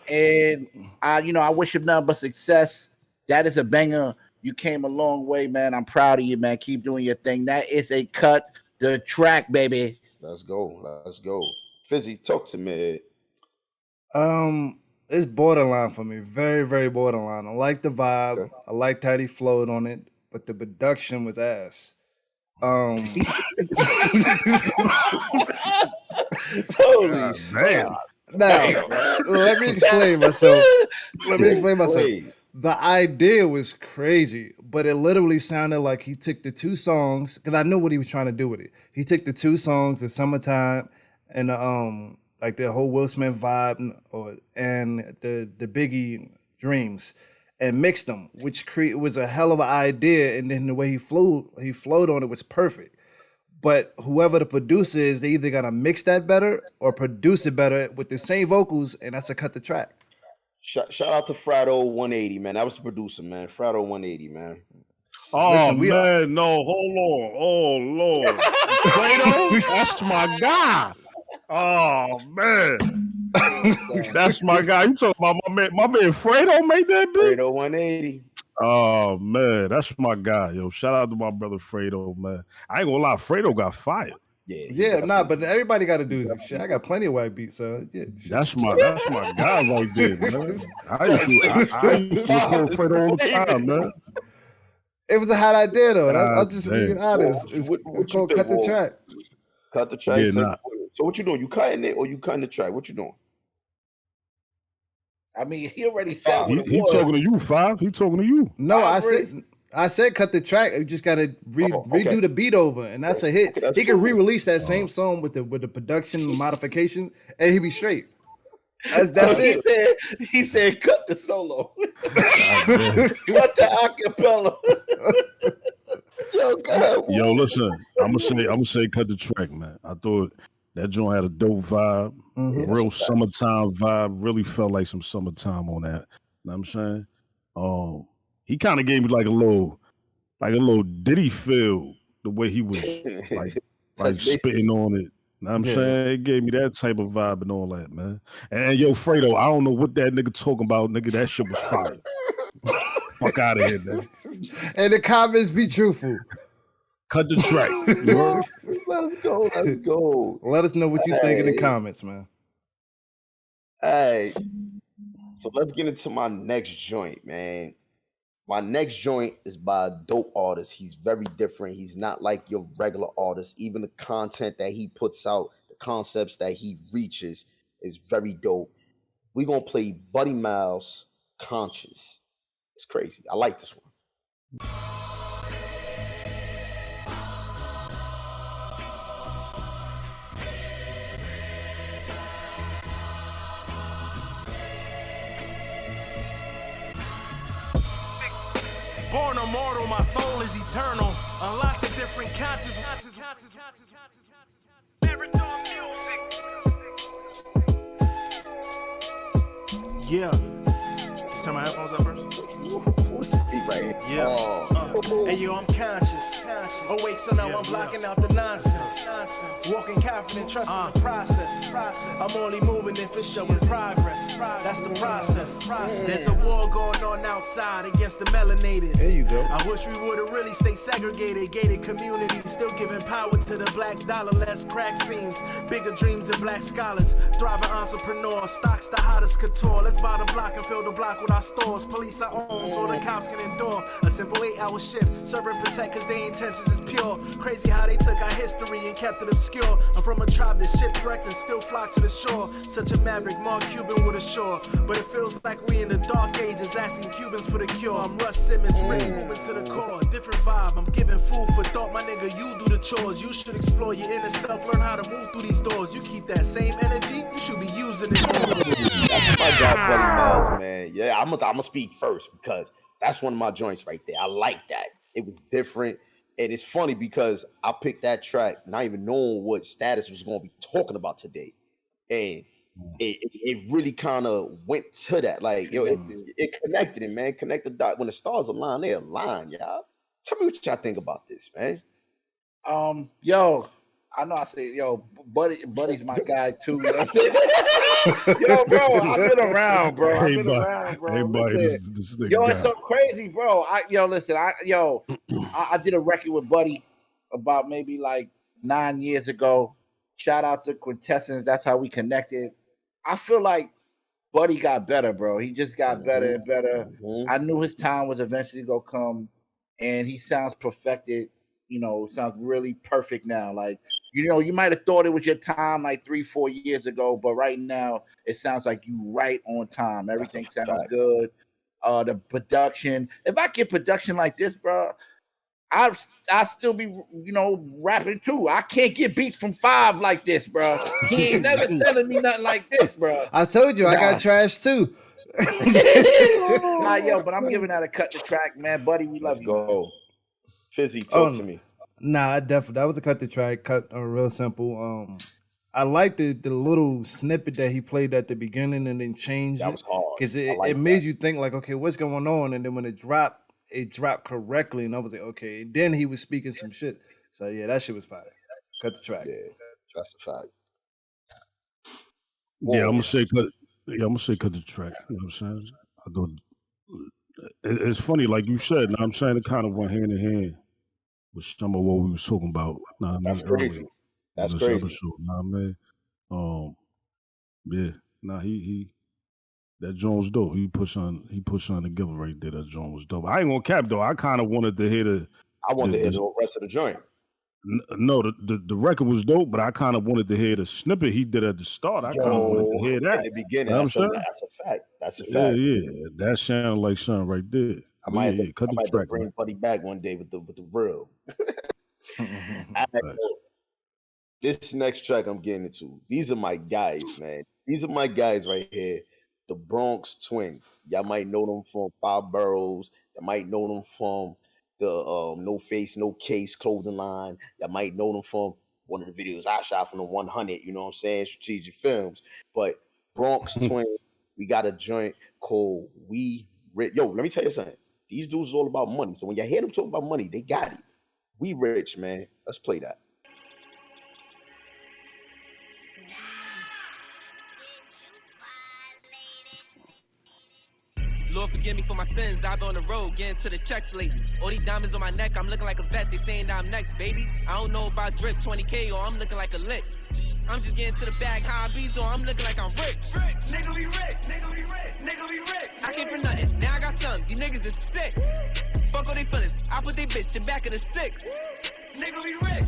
and I wish him nothing but success. That is a banger. You came a long way, man. I'm proud of you, man. Keep doing your thing. That is a cut the track, baby. Let's go. Fizzy, talk to me. It's borderline for me. Very, very borderline. I like the vibe. Okay. I liked how he flowed on it, but the production was ass. Holy man. Now, let me explain myself. The idea was crazy, but it literally sounded like he took the two songs, because I know what he was trying to do with it. He took the two songs, the Summertime and the like the whole Will Smith vibe and the Biggie Dreams, and mixed them, which was a hell of an idea. And then the way he flowed on it was perfect. But whoever the producer is, they either gotta mix that better or produce it better with the same vocals, and that's a cut the track. Shout out to Frado 180, man. That was the producer, man. Frado 180, man. Oh, listen, man, no, hold on. Oh, Lord. Fredo, that's my guy. Oh, man. That's my guy. You talking about my man Fredo made that beat? Fredo 180. Oh, man, that's my guy, yo. Shout out to my brother Fredo, man. I ain't gonna lie, Fredo got fired. But everybody got to do some shit. I got plenty of white beats, so yeah. That's my guy right there, man. I used to record Fredo all the time, man. It was a hot idea, though. I'm just being honest. It's called Cut the Track. Cut the track. Yeah, nah. So what you doing? You cutting it or you cutting the track? What you doing? I mean, he already said he talking to you, Five. He talking to you. No, I said cut the track. You just gotta redo the beat over, and that's a hit. He can re-release that same song with the production modification, and he be straight. That's it. He said cut the solo. Cut the acapella. Yo, listen. I'm gonna say cut the track, man. I thought that joint had a dope vibe, real summertime vibe. Really felt like some summertime on that. You know what I'm saying? He kind of gave me like a little Diddy feel, the way he was like spitting on it. You know what I'm saying? It gave me that type of vibe and all that, man. And yo, Fredo, I don't know what that nigga talking about, nigga. That shit was fire. Fuck out of here, man. And the comments be truthful. Cut the track. Let's go. Let us know what you think in the comments, man. Hey, so let's get into my next joint, man. My next joint is by a dope artist. He's very different. He's not like your regular artist. Even the content that he puts out, the concepts that he reaches is very dope. We're going to play Buddy Miles, Conscious. It's crazy. I like this one. Born immortal, my soul is eternal. Unlock the different conscious. Yeah. Turn my headphones up first. What's the beat right here? Yeah. Hey yo, I'm conscious. Awake, so now I'm blocking out the nonsense. Walking confident, trusting the process. I'm only moving if it's showing progress. That's the process. There's a war going on outside against the melanated. There you go. I wish we would've really stayed segregated. Gated communities, still giving power to the black dollar. Less crack fiends, bigger dreams than black scholars. Thriving entrepreneurs, stocks the hottest couture. Let's buy the block and fill the block with our stores. Police our own, so the cops can endure a simple 8-hour shift. Serve and protect cause their intentions is pure. Crazy how they took our history and kept it obscure. I'm from a tribe that shipwrecked and still flock to the shore. Such a maverick, more Cuban with a shore. But it feels like we in the dark ages, asking Cubans for the cure. I'm Russ Simmons, ring moving to the core. Different vibe, I'm giving food for thought. My nigga, you do the chores. You should explore your inner self, learn how to move through these doors. You keep that same energy, you should be using it. That's my guy, Buddy Miles, man. Yeah, I'm gonna speak first because that's one of my joints right there. I like that. It was different. And it's funny because I picked that track not even knowing what Status was going to be talking about today. And it really kind of went to that. Like, yo, it connected it, man. Connected dot. When the stars align, they align, y'all. Tell me what y'all think about this, man. Yo, I know I say, yo, Buddy's my guy too. You know what I'm saying? Yo, bro, I've been around, bro. Hey, buddy, this yo, it's so crazy, bro. I did a record with Buddy about maybe like 9 years ago. Shout out to Quintessence. That's how we connected. I feel like Buddy got better, bro. He just got better and better. I knew his time was eventually gonna come, and he sounds perfected. You know, sounds really perfect now. Like, you know, you might have thought it was your time like 3-4 years ago, but right now it sounds like you right on time. Everything sounds good. The production. If I get production like this, bro, I still be, you know, rapping too. I can't get beats from 5 like this, bro. He ain't never selling me nothing like this, bro. I told you I got trash too. Nah, yo, but I'm giving that a cut to track, man. Buddy, we love you. Go. Fizzy, talk to me. Nah, that was a cut to track, real simple. I liked the little snippet that he played at the beginning and then changed it because it made you think like, okay, what's going on? And then when it dropped correctly, and I was like, okay. And then he was speaking some shit. So yeah, that shit was fire. Cut the track. Yeah, that's a fact. Yeah, I'm gonna say cut the track. You know what I'm saying? I thought it's funny, like you said. Now I'm saying it kind of went hand in hand with some of what we was talking about. That's crazy. That's crazy. Episode, yeah. He that joint was dope. He put something together right there. That joint was dope. I ain't gonna cap though. I kind of wanted to hear the rest of the joint. No, the record was dope, but I kind of wanted to hear the snippet he did at the start. I kind of wanted to hear that at the beginning. That's a fact. That's a fact. Yeah. That sounded like something right there. I might have to bring Buddy back one day with the real. This next track I'm getting into. These are my guys, man. These are my guys right here. The Bronx Twins. Y'all might know them from 5 Boroughs. You might know them from the No Face, No Case clothing line. Y'all might know them from one of the videos I shot from the 100, you know what I'm saying? Strategic Films. But Bronx Twins, we got a joint called We Rich. Yo, let me tell you something. These dudes is all about money. So when you hear them talk about money, they got it. We rich, man. Let's play that. Lord, forgive me for my sins. I've been on the road, getting to the checks lately. All these diamonds on my neck, I'm looking like a vet. They saying that I'm next, baby. I don't know about drip, 20K, or I'm looking like a lick. I'm just getting to the bag, how I be, so I'm looking like I'm rich. Nigga, we rich. I came for nothing, now I got something. These niggas is sick. Fuck all they feelings, I put they bitch in back of the 6. Nigga, we rich.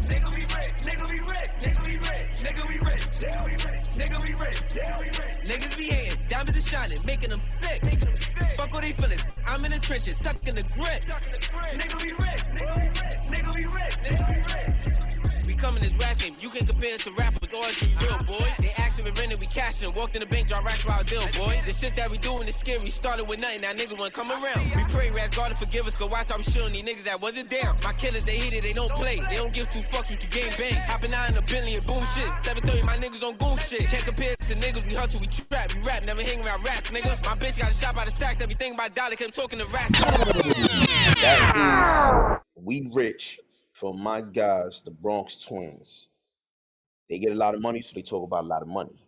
Niggas be hating, diamonds is shining, making them sick. Fuck all they feelings, I'm in the trenches, tucking the grit. Nigga, we rich. We coming this rap game. You can compare it to rappers or it's real, boy. They action and rented, we cashing. Walked in the bank, draw racks while deal, boy. The shit that we doing is scary. Started with nothing, now niggas wanna come around. We pray, rats, God to forgive us. Go watch, I'm shooting these niggas that wasn't down. My killers, they hit it, they don't play. They don't give two fucks with your game bang. Hopping out in a billion, boom shit. 730, my niggas on goon shit. Can't compare it to niggas, we hustle, we trap, we rap, never hang around rats, nigga. My bitch got a shot by the sacks, everything by dollar, kept talking to rats. That is We Rich for my guys, the Bronx Twins. They get a lot of money, so they talk about a lot of money.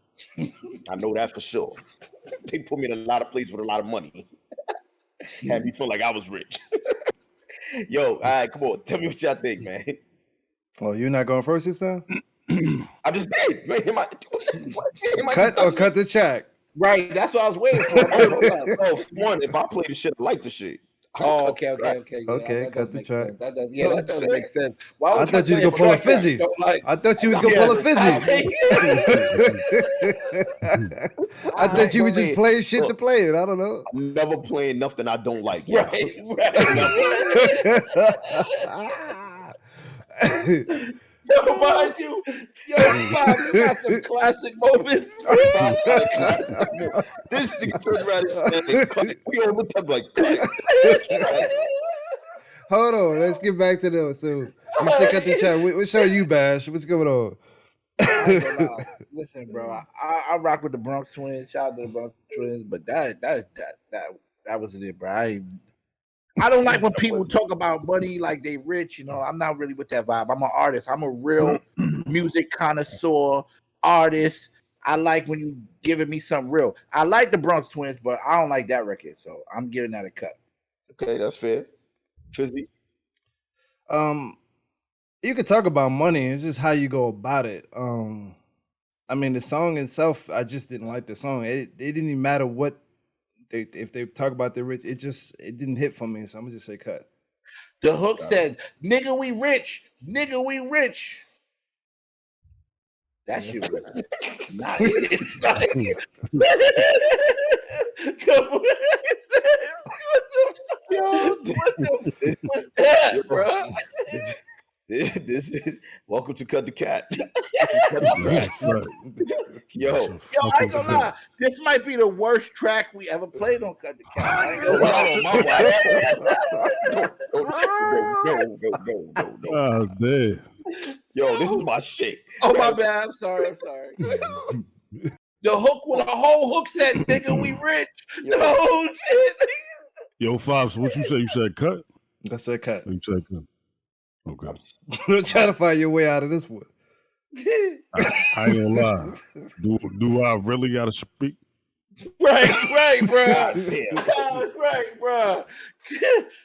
I know that for sure. They put me in a lot of places with a lot of money. Had me feel like I was rich. Yo, all right, come on. Tell me what y'all think, man. Oh, you're not going first this time? I just did. Man, cut the check. Right, that's what I was waiting for. One, if I play the shit, I like the shit. Oh, okay. Okay, cut the track. That does make sense. I thought you was gonna pull a fizzy. I thought you was gonna pull a fizzy. I thought you were just playing shit to play it. I don't know. I'm never playing nothing I don't like. Right. Yo, mind you, Bob, you got some classic moments. This nigga turned around and said, we all looked up like, hold on, let's get back to those. So you said cut the chat. What show you, Bash? What's going on? Listen, bro, I rock with the Bronx Twins. Shout out to the Bronx Twins, but that wasn't it, bro. I don't like when people talk about money like they rich. You know, I'm not really with that vibe. I'm an artist. I'm a real music connoisseur artist. I like when you giving me something real. I like the Bronx Twins, but I don't like that record, so I'm giving that a cut. Okay, that's fair. Fizzy. You could talk about money. It's just how you go about it. I mean, the song itself, I just didn't like the song. It didn't even matter what. If they talk about the rich, it didn't hit for me, so I'm gonna just say cut. The hook said, "Nigga, we rich. Nigga, we rich." That shit was not it. Come on. What's that, bro? This is welcome to Cut the Cat. Yo, I ain't gonna lie. This might be the worst track we ever played on Cut the Cat. I ain't gonna lie. No. Oh, damn. Yo, this is my shit. Oh, my bad. I'm sorry. The hook with a whole hook said, "Nigga, we rich." Oh shit. Yo, Fobbs, what you say? You said cut? I said cut. You said cut. Okay. Try to find your way out of this one. I ain't gonna lie. Do I really gotta speak? Right, bro. Right, bro.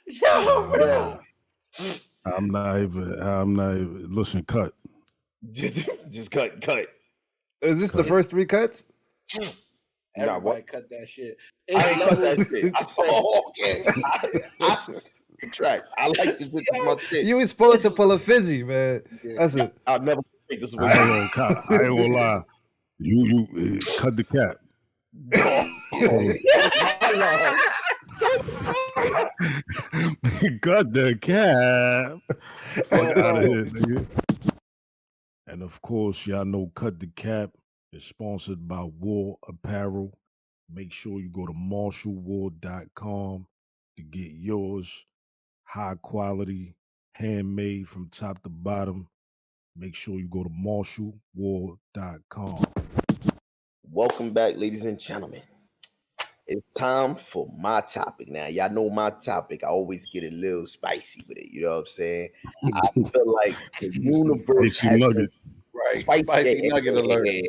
Yo, bro. I'm not even. Listen, cut. Just cut. Is this the first three cuts? Everybody cut that shit. I ain't cut that shit. I said, I said the track. I like this with my shit. You was supposed to pull a fizzy, man. That's it. I'll never think this. I ain't gonna lie. You cut the cap. Cut the cap. Fuck out of here, nigga. And of course, y'all know Cut the Cap is sponsored by WAL Apparel. Make sure you go to marshallwal.com to get yours. High quality, handmade from top to bottom. Make sure you go to marshallwal.com. Welcome back, ladies and gentlemen. It's time for my topic. Now, y'all know my topic. I always get a little spicy with it. You know what I'm saying? I feel like the universe has been, Spicy nugget alert. I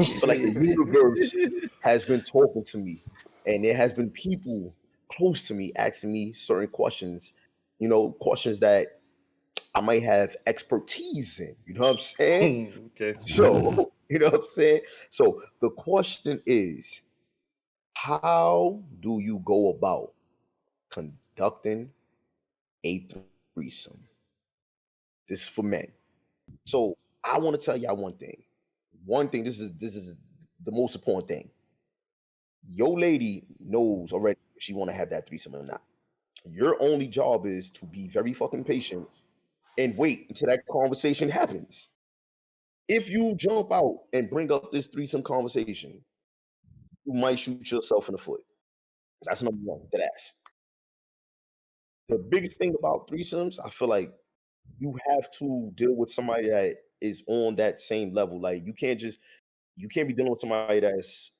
feel like the universe has been talking to me, and there has been people close to me asking me certain questions. You know, questions that I might have expertise in. You know what I'm saying? Okay. So. You know what I'm saying? So the question is, how do you go about conducting a threesome? This is for men. So I want to tell y'all one thing. This is the most important thing. Your lady knows already if she want to have that threesome or not. Your only job is to be very fucking patient and wait until that conversation happens. If you jump out and bring up this threesome conversation, you might shoot yourself in the foot. That's number one. That ass. The biggest thing about threesomes, I feel like you have to deal with somebody that is on that same level. Like you can't be dealing with somebody that's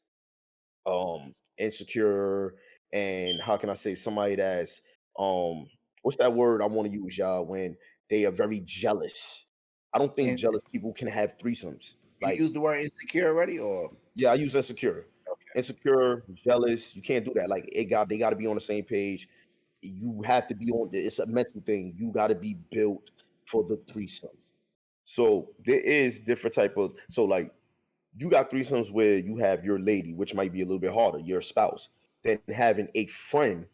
insecure, and how can I say, somebody that's what's that word I want to use, y'all, when they are very jealous. I don't think jealous people can have threesomes. Like, you use the word insecure already, or yeah, I use insecure. Okay. Insecure, jealous. You can't do that. Like they got to be on the same page. You have to be on. It's a mental thing. You got to be built for the threesome. So there is different type of. So like, you got threesomes where you have your lady, which might be a little bit harder, your spouse, than having a friend,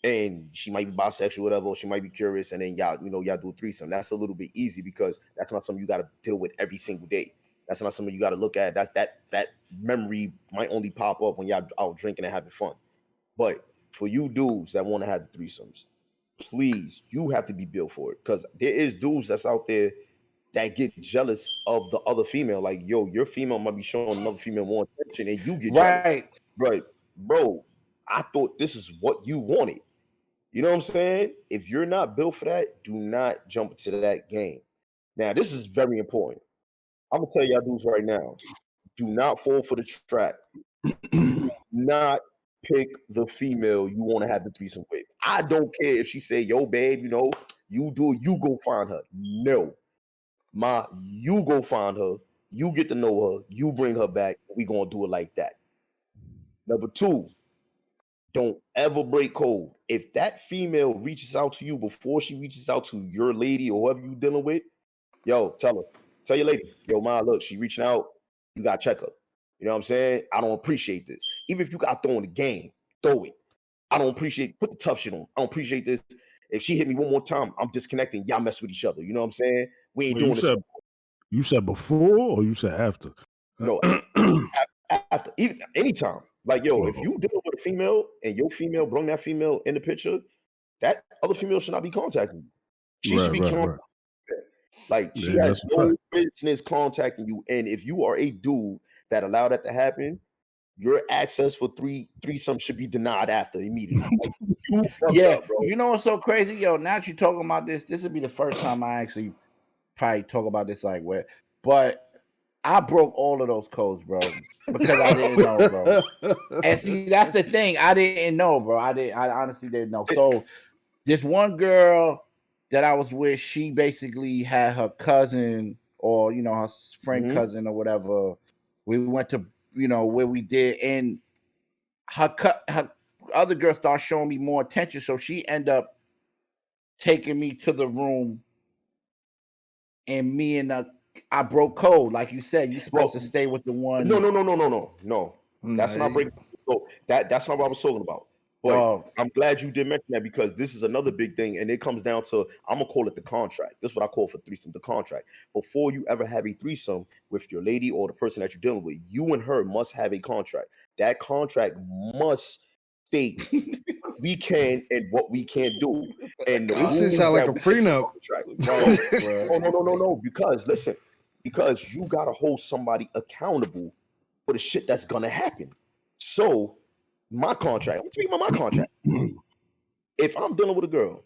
and she might be bisexual, whatever, or she might be curious, and then y'all do a threesome. That's a little bit easy because that's not something you got to deal with every single day. That's not something you got to look at. That's that memory might only pop up when y'all out drinking and having fun. But for you dudes that want to have the threesomes, please, you have to be built for it, because there is dudes that's out there that get jealous of the other female. Like, yo, your female might be showing another female more attention, and you get jealous. Right, bro. I thought this is what you wanted. You know what I'm saying? If you're not built for that, do not jump into that game. Now, this is very important. I'm gonna tell y'all dudes right now: do not fall for the trap. Do not pick the female you want to have the threesome with. I don't care if she say, "Yo, babe, you do it. You go find her." No. You go find her, you get to know her, you bring her back, we gonna do it like that. Number two, don't ever break code. If that female reaches out to you before she reaches out to your lady or whoever you dealing with, yo, tell your lady, yo, look, she reaching out, you gotta check her. You know what I'm saying? I don't appreciate this. Even if you got thrown the game, throw it. I don't appreciate, put the tough shit on. I don't appreciate this. If she hit me one more time, I'm disconnecting. Y'all mess with each other. You know what I'm saying? We ain't doing this. You said before or you said after? No, after, even anytime. Like, yo, if you deal with a female and your female bring that female in the picture, that other female should not be contacting you. She should be contacting. Like, she has no business contacting you. And if you are a dude that allowed that to happen, your access for threesome should be denied after immediately. Like, up, bro. You know what's so crazy? Yo, now that you're talking about this would be the first time I actually probably talk about this like where, but I broke all of those codes, bro, because I didn't know, bro. And see, that's the thing. I didn't know, bro. I honestly didn't know. So this one girl that I was with, she basically had her cousin or, her friend cousin or whatever. We went to, where we did, and her other girl started showing me more attention. So she ended up taking me to the room, and me and I broke code. Like you said, you're supposed to stay with the one. No. That's not breaking. So that's not what I was talking about. But I'm glad you did mention that, because this is another big thing, and it comes down to, I'm gonna call it the contract. This is what I call for threesome, the contract. Before you ever have a threesome with your lady or the person that you're dealing with, you and her must have a contract. That contract must state we can and what we can't do. And this shit sound like a prenup. No. Because you gotta hold somebody accountable for the shit that's gonna happen. So my contract, what do you mean by my contract? If I'm dealing with a girl,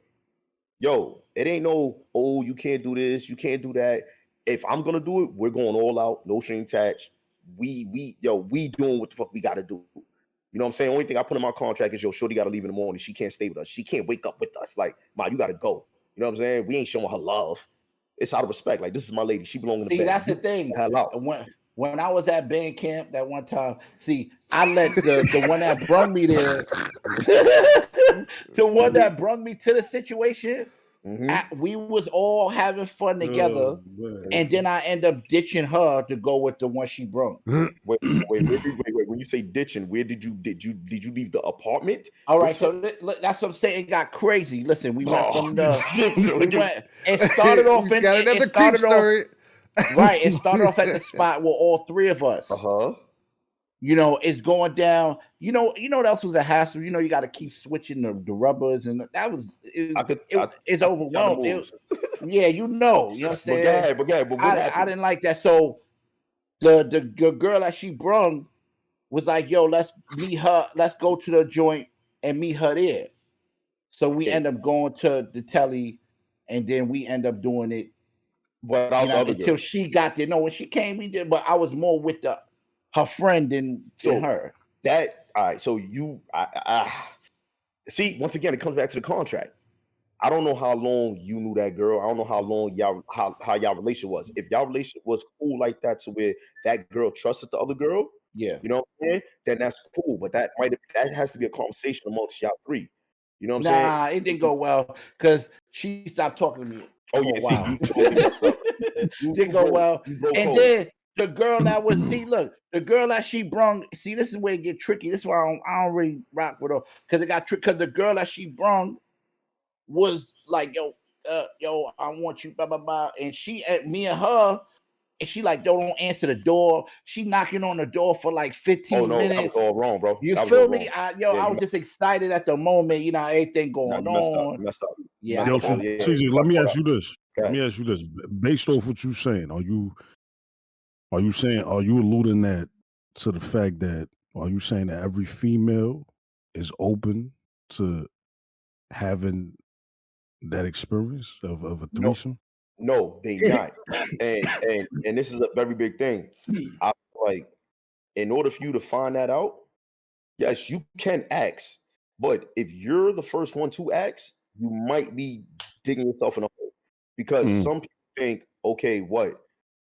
yo, it ain't no, you can't do this, you can't do that. If I'm gonna do it, we're going all out, no string attached. We doing what the fuck we gotta do. You know what I'm saying? Only thing I put in my contract is, yo, shorty gotta leave in the morning. She can't stay with us. She can't wake up with us. Like, you gotta go. You know what I'm saying? We ain't showing her love. It's out of respect. Like, this is my lady. She belongs in the bed. That's the thing. When I was at band camp that one time, I let the one that brought me there, the one that brought me to the situation, we was all having fun together, and then I end up ditching her to go with the one she brought. Wait. When you say ditching, where did you leave the apartment? All right, so that's what I'm saying. It got crazy. Listen, we went from it started off in another creep story. Right, it started off at the spot where all three of us It's going down. You know what else was a hassle? You got to keep switching the rubbers, and that was it's overwhelming. Yeah, you know what I'm saying. But what I didn't like that. So the girl that she brung was like, "Yo, let's meet her. Let's go to the joint and meet her there." So we end up going to the telly, and then we end up doing it. But until she got there. No, when she came, we did. But I was more with her friend than her. All right. So I see. Once again, it comes back to the contract. I don't know how long you knew that girl. I don't know how long how y'all relationship was. If y'all relationship was cool like that, to where that girl trusted the other girl, yeah, you know what I'm saying, then that's cool. But that has to be a conversation amongst y'all three. You know what I'm saying? Nah, it didn't go well because she stopped talking to me. Oh yeah, see, you totally messed up. Didn't go well. And then the girl that was the girl that she brung. See, this is where it get tricky. This is why I don't really rock with her, because it got tricky. Because the girl that she brung was like, yo, I want you, blah blah blah, and me and her. And she like, don't answer the door. She knocking on the door for like 15 minutes. That was all wrong, bro. You feel me? I was just excited at the moment. Everything going on. Messed up. Yeah. Yo, CJ, let me ask you this. Based off what you're saying, are you alluding that to the fact that, are you saying that every female is open to having that experience of a threesome? No, they not. And this is a very big thing. I feel like, in order for you to find that out, yes, you can ask. But if you're the first one to ask, you might be digging yourself in a hole. Because some people think, okay, what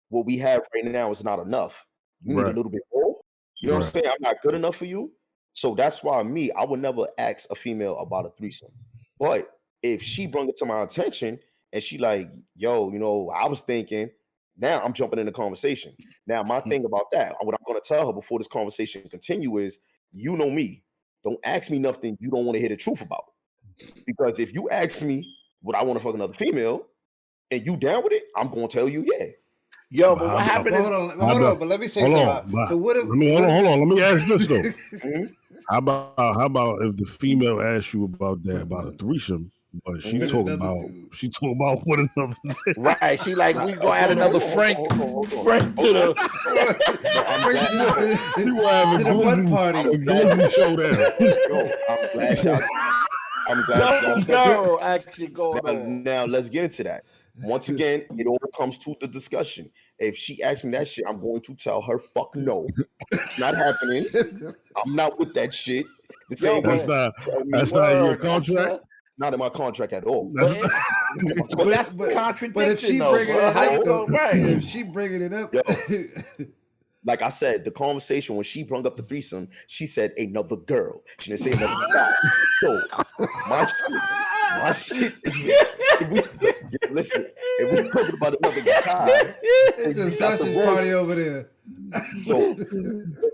we have right now is not enough. You need a little bit more. You know what I'm saying? I'm not good enough for you. So that's why I would never ask a female about a threesome. But if she brought it to my attention and she like, yo, I was thinking, now I'm jumping in the conversation. Now, my thing about that, what I'm going to tell her before this conversation continue is, you know me, don't ask me nothing you don't want to hear the truth about. Because if you ask me would I want to fuck another female and you down with it, I'm going to tell you, yeah. Yo, but what happened? Hold on, but let me say something. So what if? Hold on. Let me ask this though. How about if the female asks you about a threesome, but she talk about what another? Right, she like, we gonna add another Frank to the butt party. I'm glad y'all actually going on. Now let's get into that. Once again, it all comes to the discussion. If she asks me that shit, I'm going to tell her, fuck no. It's not happening. I'm not with that shit. That's not in your contract? Not in my contract at all. But that's contradiction. But if she bringing it up, if she bringing it up, like I said, the conversation when she brought up the threesome, she said another girl. She didn't say another guy. So my shit is. Listen, if we talking about another guy, it's a sausage party over there. So,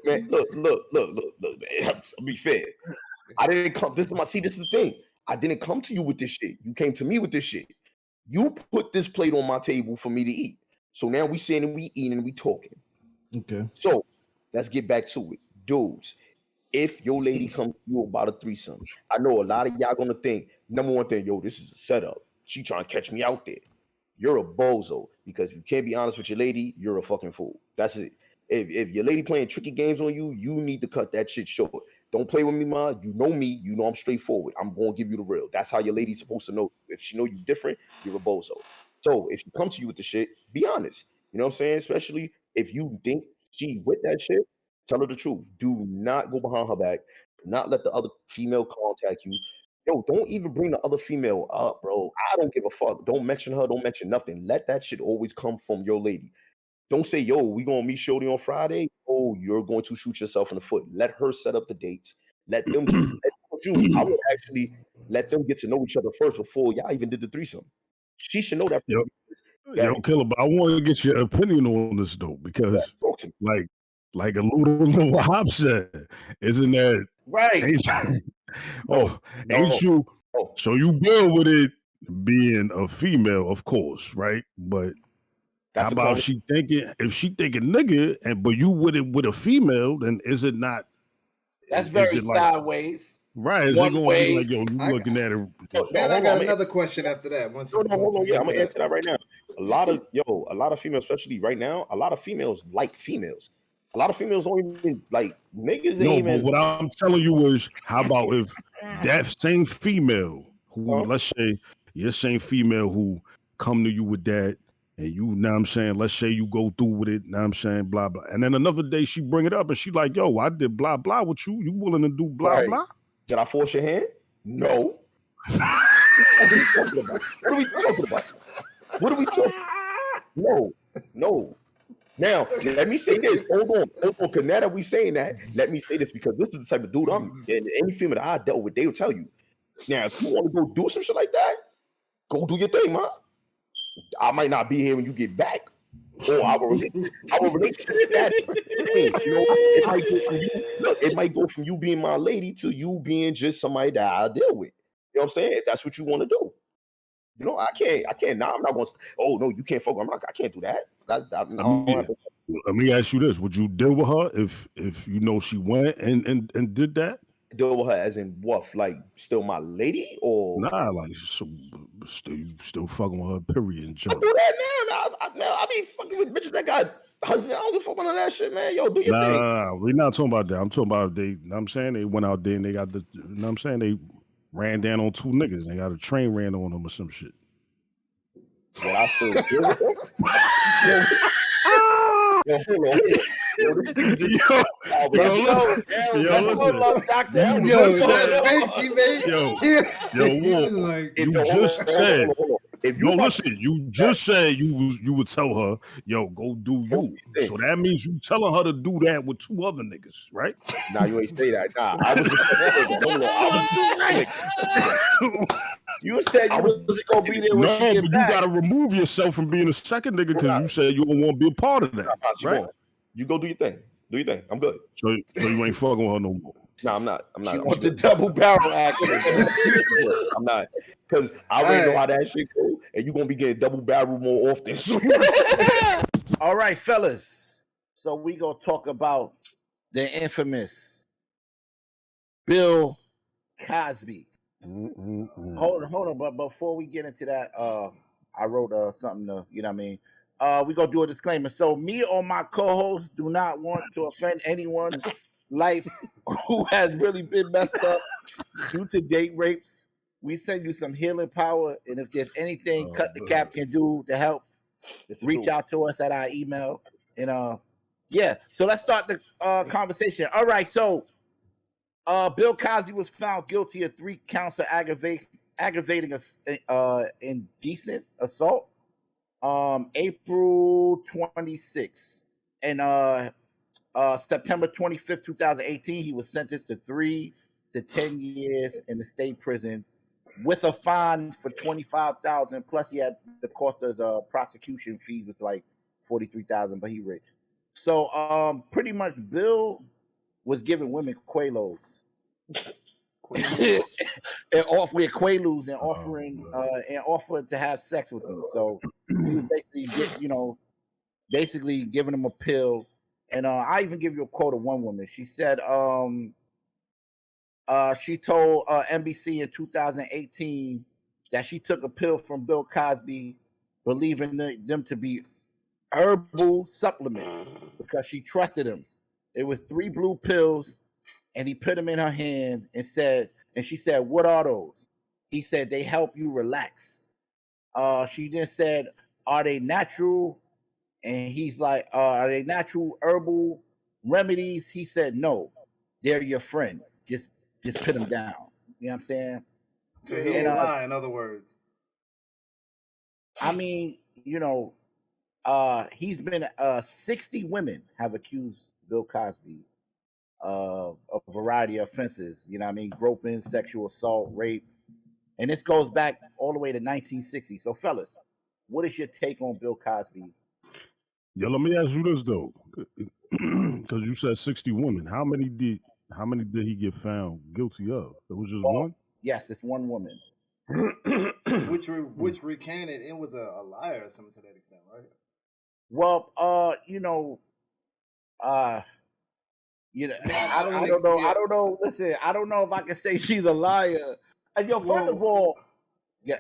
man, look, man. I'll be fair. I didn't come. This is the thing. I didn't come to you with this shit. You came to me with this shit. You put this plate on my table for me to eat. So now we sitting and we eating and we talking. Okay. So let's get back to it, dudes. If your lady comes to you about a threesome, I know a lot of y'all gonna think, number one thing, yo, this is a setup. She trying to catch me out there. You're a bozo, because if you can't be honest with your lady, you're a fucking fool. That's it. If your lady playing tricky games on you, you need to cut that shit short. Don't play with me, ma. You know me. You know I'm straightforward. I'm gonna give you the real. That's how your lady's supposed to know. If she know you different, you're a bozo. So if she comes to you with the shit, be honest. You know what I'm saying? Especially if you think she with that shit, tell her the truth. Do not go behind her back. Do not let the other female contact you. Yo, don't even bring the other female up, bro. I don't give a fuck. Don't mention her. Don't mention nothing. Let that shit always come from your lady. Don't say, yo, we gonna meet Shorty on Friday. Oh, you're going to shoot yourself in the foot. Let her set up the dates. Let them I would actually let them get to know each other first before y'all even did the threesome. She should know that. Yo, Killer, but I want to get your opinion on this though, because like a little Hop said, isn't that right? Ain't you? So you build with it being a female, of course, right? But How about if she thinking nigga, but you with it with a female, then is it not? That's very sideways. Right? Is it going to be like, yo, you looking at it? I got another question after that. Hold on. Yeah, I'm gonna answer that right now. A lot of females, especially right now, a lot of females like females. A lot of females don't even like niggas. No, but what I'm telling you is, how about if that same female who, let's say, your same female who come to you with that, and you know what I'm saying, let's say you go through with it, know what I'm saying, blah, blah. And then another day she bring it up and she like, yo, I did blah, blah with you. You willing to do blah, blah? Did I force your hand? No. What are we talking about? What are we talking about? No. Now, let me say this. Hold on. Because now that we saying that, let me say this, because this is the type of dude I'm. And any female that I dealt with, they will tell you. Now, if you want to go do some shit like that, go do your thing, man. I might not be here when you get back, or our relationship status. You know, it might go from you being my lady to you being just somebody that I deal with. You know what I'm saying? If that's what you want to do. You know, I can't. Now I'm not going to. Oh no, you can't focus. I can't do that. Let me ask you this: would you deal with her if you know she went and did that? Deal with her as in what? Like still my lady or nah? Like still fucking with her. Period. And I do that now. I be fucking with bitches that got husband. I don't give a fuck about that shit, man. Yo, do your thing. Nah, we're not talking about that. I'm talking about they. You know what I'm saying they went out there and they got the. You know what I'm saying they ran down on two niggas. They got a train ran on them or some shit. Well, I still deal with them. Yo, hold on. You just said you would tell her, yo, go do you. So that means you telling her to do that with two other niggas, right? Nah, you ain't say that. Nah, I was you said you wasn't gonna be there when she get back. You gotta remove yourself from being a second nigga because you said you don't want to be a part of that. Right? You go do your thing. Do your thing. I'm good. So you ain't fucking with her no more. No, I'm not. She wants the double barrel action. I'm not, because I already know how that shit goes, and you're gonna be getting double barrel more often. All right, fellas. So we gonna talk about the infamous Bill Cosby. Hold on, but before we get into that, I wrote something to, you know what I mean? We gonna do a disclaimer. So me or my co-hosts do not want to offend anyone's life who has really been messed up due to date rapes. We send you some healing power, and if there's anything Cut the Cap can do to help, reach out to us at our email. And yeah, so let's start the conversation. All right, so Bill Cosby was found guilty of 3 counts of aggravating indecent assault. April 26th, and September 25th, 2018, he was sentenced to 3 to 10 years in the state prison with a fine for $25,000. Plus, he had the cost of his prosecution fees with like $43,000, but he rich. So, pretty much, Bill was giving women Quaaludes. And with Quaaludes and offering and offered to have sex with them. So he was basically giving them a pill. And I even give you a quote of one woman. She said she told NBC in 2018 that she took a pill from Bill Cosby, believing them to be herbal supplements because she trusted him. It was 3 blue pills. And he put them in her hand and she said, "What are those?" He said, "They help you relax." She then said, "Are they natural?" And he's like, "Are they natural herbal remedies?" He said, "No, they're your friend. Just put them down." You know what I'm saying? So he didn't lie, in other words. I mean, he's been 60 women have accused Bill Cosby of a variety of offenses, you know what I mean? Groping, sexual assault, rape. And this goes back all the way to 1960. So, fellas, what is your take on Bill Cosby? Yo, let me ask you this, though. Because you said 60 women. How many did he get found guilty of? It was just one? Yes, it's one woman. Which recanted and was a liar or something to that extent, right? Well, I don't know. I don't know. Listen, I don't know if I can say she's a liar. And first of all, yeah.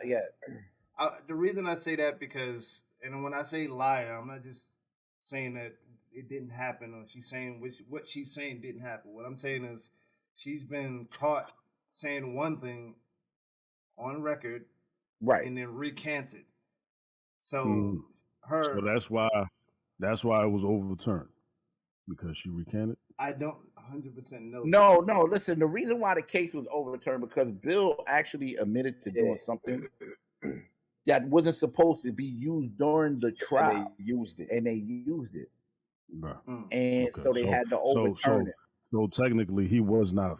The reason I say that because, and when I say liar, I'm not just saying that it didn't happen or she's saying what she's saying didn't happen. What I'm saying is she's been caught saying one thing on record, right, and then recanted. So So that's why it was overturned, because she recanted. I don't 100% know. No. Listen, the reason why the case was overturned because Bill actually admitted to doing something that wasn't supposed to be used during the trial. And they used it. Right. And so they had to overturn it. So technically, he's not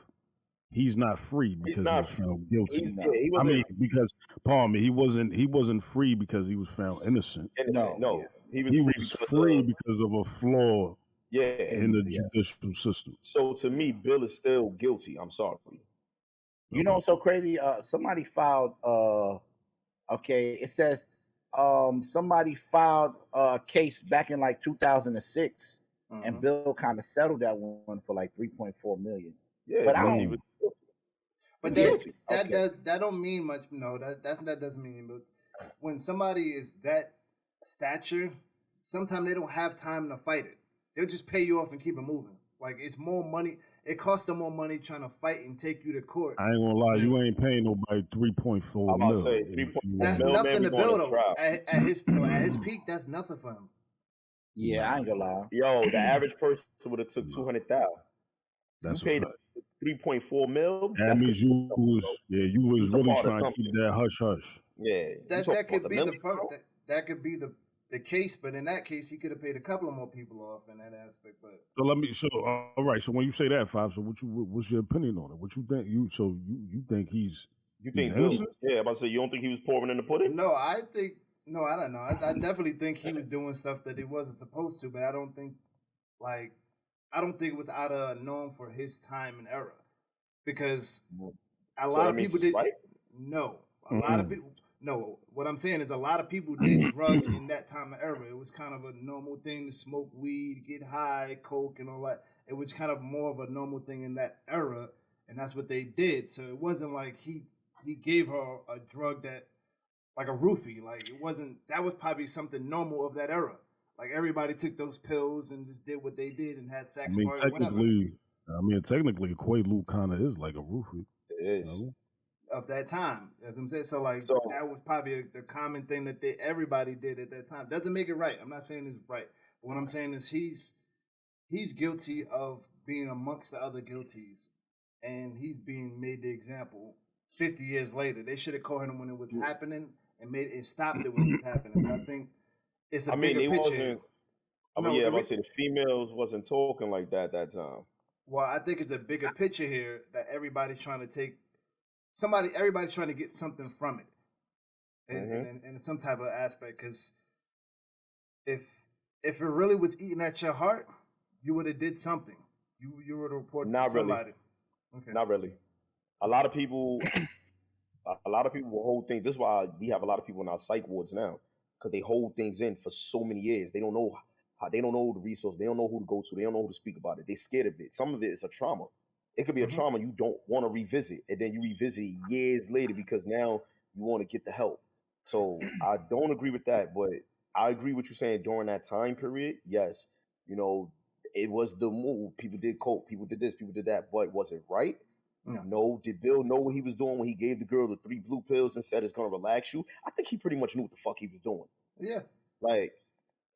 free because he was found guilty. I mean, because pardon me, he wasn't free because he was found innocent. No, he was free because of a flaw in the judicial system. So to me, Bill is still guilty. I'm sorry. You know what's so crazy? Somebody filed it says somebody filed a case back in like 2006 and Bill kind of settled that one for like 3.4 million. Yeah, but that don't mean much. No, that doesn't mean much. When somebody is that stature, sometimes they don't have time to fight it. They'll just pay you off and keep it moving. Like, it's more money. It costs them more money trying to fight and take you to court. I ain't gonna lie, you ain't paying nobody 3.4 million. That's nothing to Bill though. At his peak, that's nothing for him. Yeah, I ain't gonna lie. Yo, the average person would have took 200,000. That's you paid 3.4 mil. That means you was really trying to keep that hush hush. Yeah, that could be that could be the case, but in that case, you could have paid a couple of more people off in that aspect. But all right. So when you say that, Five, so what's your opinion on it? What you think? You think he's innocent? Yeah, I'm about to say, you don't think he was pouring in the pudding? No, I don't know. I definitely think he was doing stuff that he wasn't supposed to, but I don't think it was out of norm for his time and era, because a lot of people did. Right? No, a lot of people. No, what I'm saying is a lot of people did drugs in that time of era. It was kind of a normal thing to smoke weed, get high, coke, and all that. It was kind of more of a normal thing in that era, and that's what they did. So it wasn't like he gave her a drug that, like a roofie. Like, it wasn't. That was probably something normal of that era. Like, everybody took those pills and just did what they did and had sex. Technically, technically, Quaalude kind of is like a roofie. It is. You know? Of that time, as I'm saying, so that was probably the common thing that everybody did at that time. Doesn't make it right. I'm not saying it's right, but what I'm saying is he's guilty of being amongst the other guilties, and he's being made the example. 50 years later, they should have caught him when it was happening and stopped it when it was happening. I think it's a bigger picture. I'm about to say the females wasn't talking like that at that time. Well, I think it's a bigger picture here that everybody's trying to take. Everybody's trying to get something from it, in some type of aspect. Because if it really was eating at your heart, you would have did something. You would have reported to somebody. Okay. Not really. A lot of people will hold things. This is why we have a lot of people in our psych wards now, because they hold things in for so many years. They don't know the resource. They don't know who to go to. They don't know who to speak about it. They're scared of it. Some of it is a trauma. It could be a trauma you don't want to revisit, and then you revisit it years later because now you want to get the help. So I don't agree with that, but I agree with you saying during that time period, yes, it was the move. People did coke, people did this, people did that, but was it right? No. Did Bill know what he was doing when he gave the girl the 3 blue pills and said it's going to relax you? I think he pretty much knew what the fuck he was doing. Yeah. Like,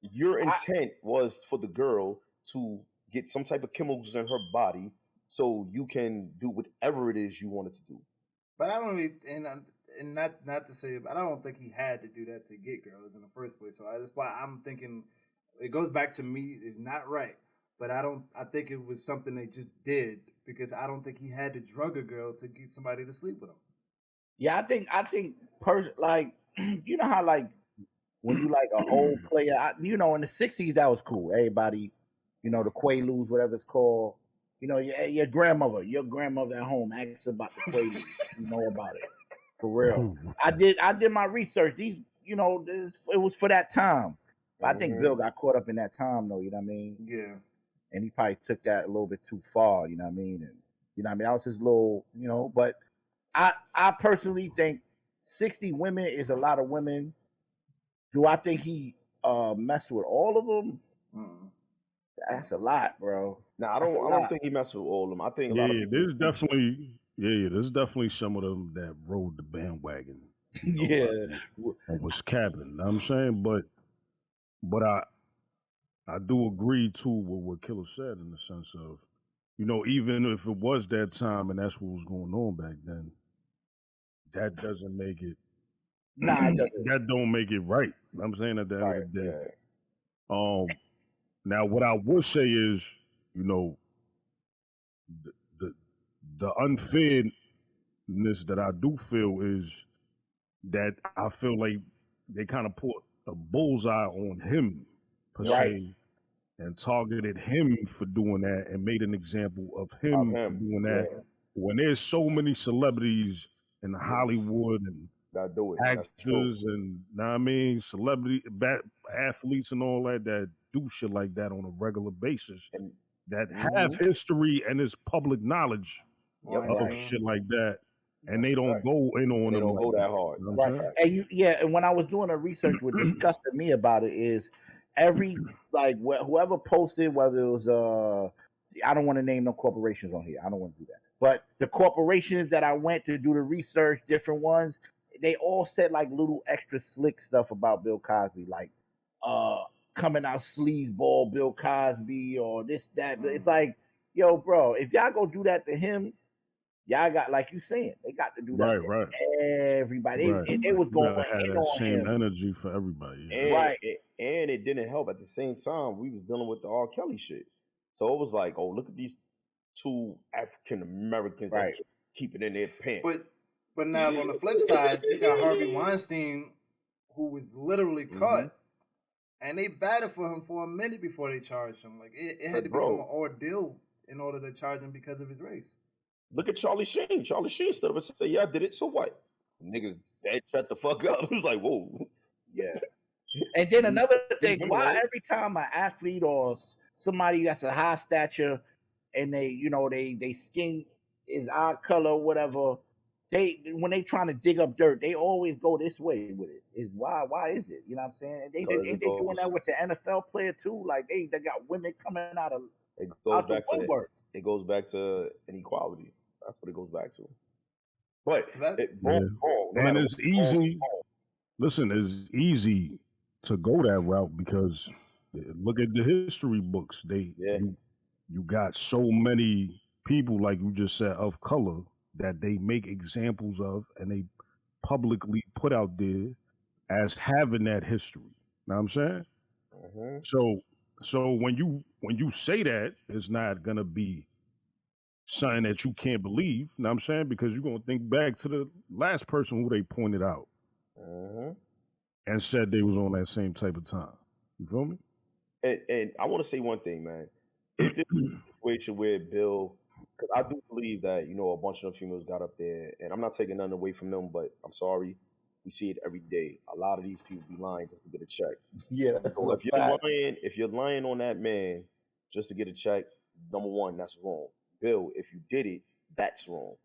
your intent was for the girl to get some type of chemicals in her body so you can do whatever it is you wanted to do. But I don't really, and not to say, but I don't think he had to do that to get girls in the first place. So that's why I'm thinking it goes back to me. It's not right, but I think it was something they just did because I don't think he had to drug a girl to get somebody to sleep with him. Yeah, I think like, you know how like when you like an old player, in the 60s that was cool. Everybody, the Quaaludes, whatever it's called. Your grandmother at home asks about the Quaaludes. You know about it. For real. I did my research. These, it was for that time. But I think Bill got caught up in that time, though. You know what I mean? Yeah. And he probably took that a little bit too far. You know what I mean? And you know what I mean? That was his little, you know. But I personally think 60 women is a lot of women. Do I think he messed with all of them? That's a lot, bro. No, I don't think he messed with all of them. I think a lot of people. There's definitely some of them that rode the bandwagon. And was capping. You know what I'm saying, but I do agree too with what Killer said in the sense of, you know, even if it was that time and that's what was going on back then, that doesn't make it. Nah, it doesn't. That don't make it right. You know what I'm saying at the end of the day. Now what I will say is, you know, the unfairness that I do feel is that I feel like they kind of put a bullseye on him per se and targeted him for doing that and made an example of him for doing that. When there's so many celebrities in Hollywood and actors and, know what I mean, celebrity athletes and all that do shit like that on a regular basis and that have history and is public knowledge of shit like that. And they don't go in on them. They don't go that hard. You know and and when I was doing the research, what disgusted me about it is every whoever posted, whether it was I don't want to name no corporations on here. I don't want to do that. But the corporations that I went to do the research, different ones, they all said like little extra slick stuff about Bill Cosby, like coming out sleazeball Bill Cosby or this, that. But it's like, yo, bro, if y'all go do that to him, y'all got, like you saying, they got to do that to everybody. They was going to have that same energy for everybody. And it didn't help. At the same time, we was dealing with the R. Kelly shit. So it was like, oh, look at these two African Americans that keep it in their pants. But now on the flip side, you got Harvey Weinstein, who was literally caught, and they batted for him for a minute before they charged him. Like it had to become an ordeal in order to charge him because of his race. Look at Charlie Sheen. Charlie Sheen stood up and said, "Yeah, I did it. So what?" Niggas, they shut the fuck up. It was like, whoa. Yeah. And then another thing, why every time an athlete or somebody that's a high stature and they skin is our color or whatever, when they trying to dig up dirt, they always go this way with it. Is why is it? You know what I'm saying? And they doing that with the NFL player too. Like they got women coming out of it goes back to woodwork. It goes back to inequality. That's what it goes back to. But and it's easy. Listen, it's easy to go that route because look at the history books. You got so many people, like you just said, of color that they make examples of and they publicly put out there as having that history. Know what I'm saying? So when you say that, it's not gonna be something that you can't believe. Know what I'm saying? Because you're gonna think back to the last person who they pointed out and said they was on that same type of time. You feel me? And I want to say one thing, man. If this is a situation where Bill, because I do believe that, a bunch of them females got up there, and I'm not taking nothing away from them, but I'm sorry, we see it every day. A lot of these people be lying just to get a check. Yeah. So if you're lying on that man just to get a check, number one, that's wrong. Bill, if you did it, that's wrong.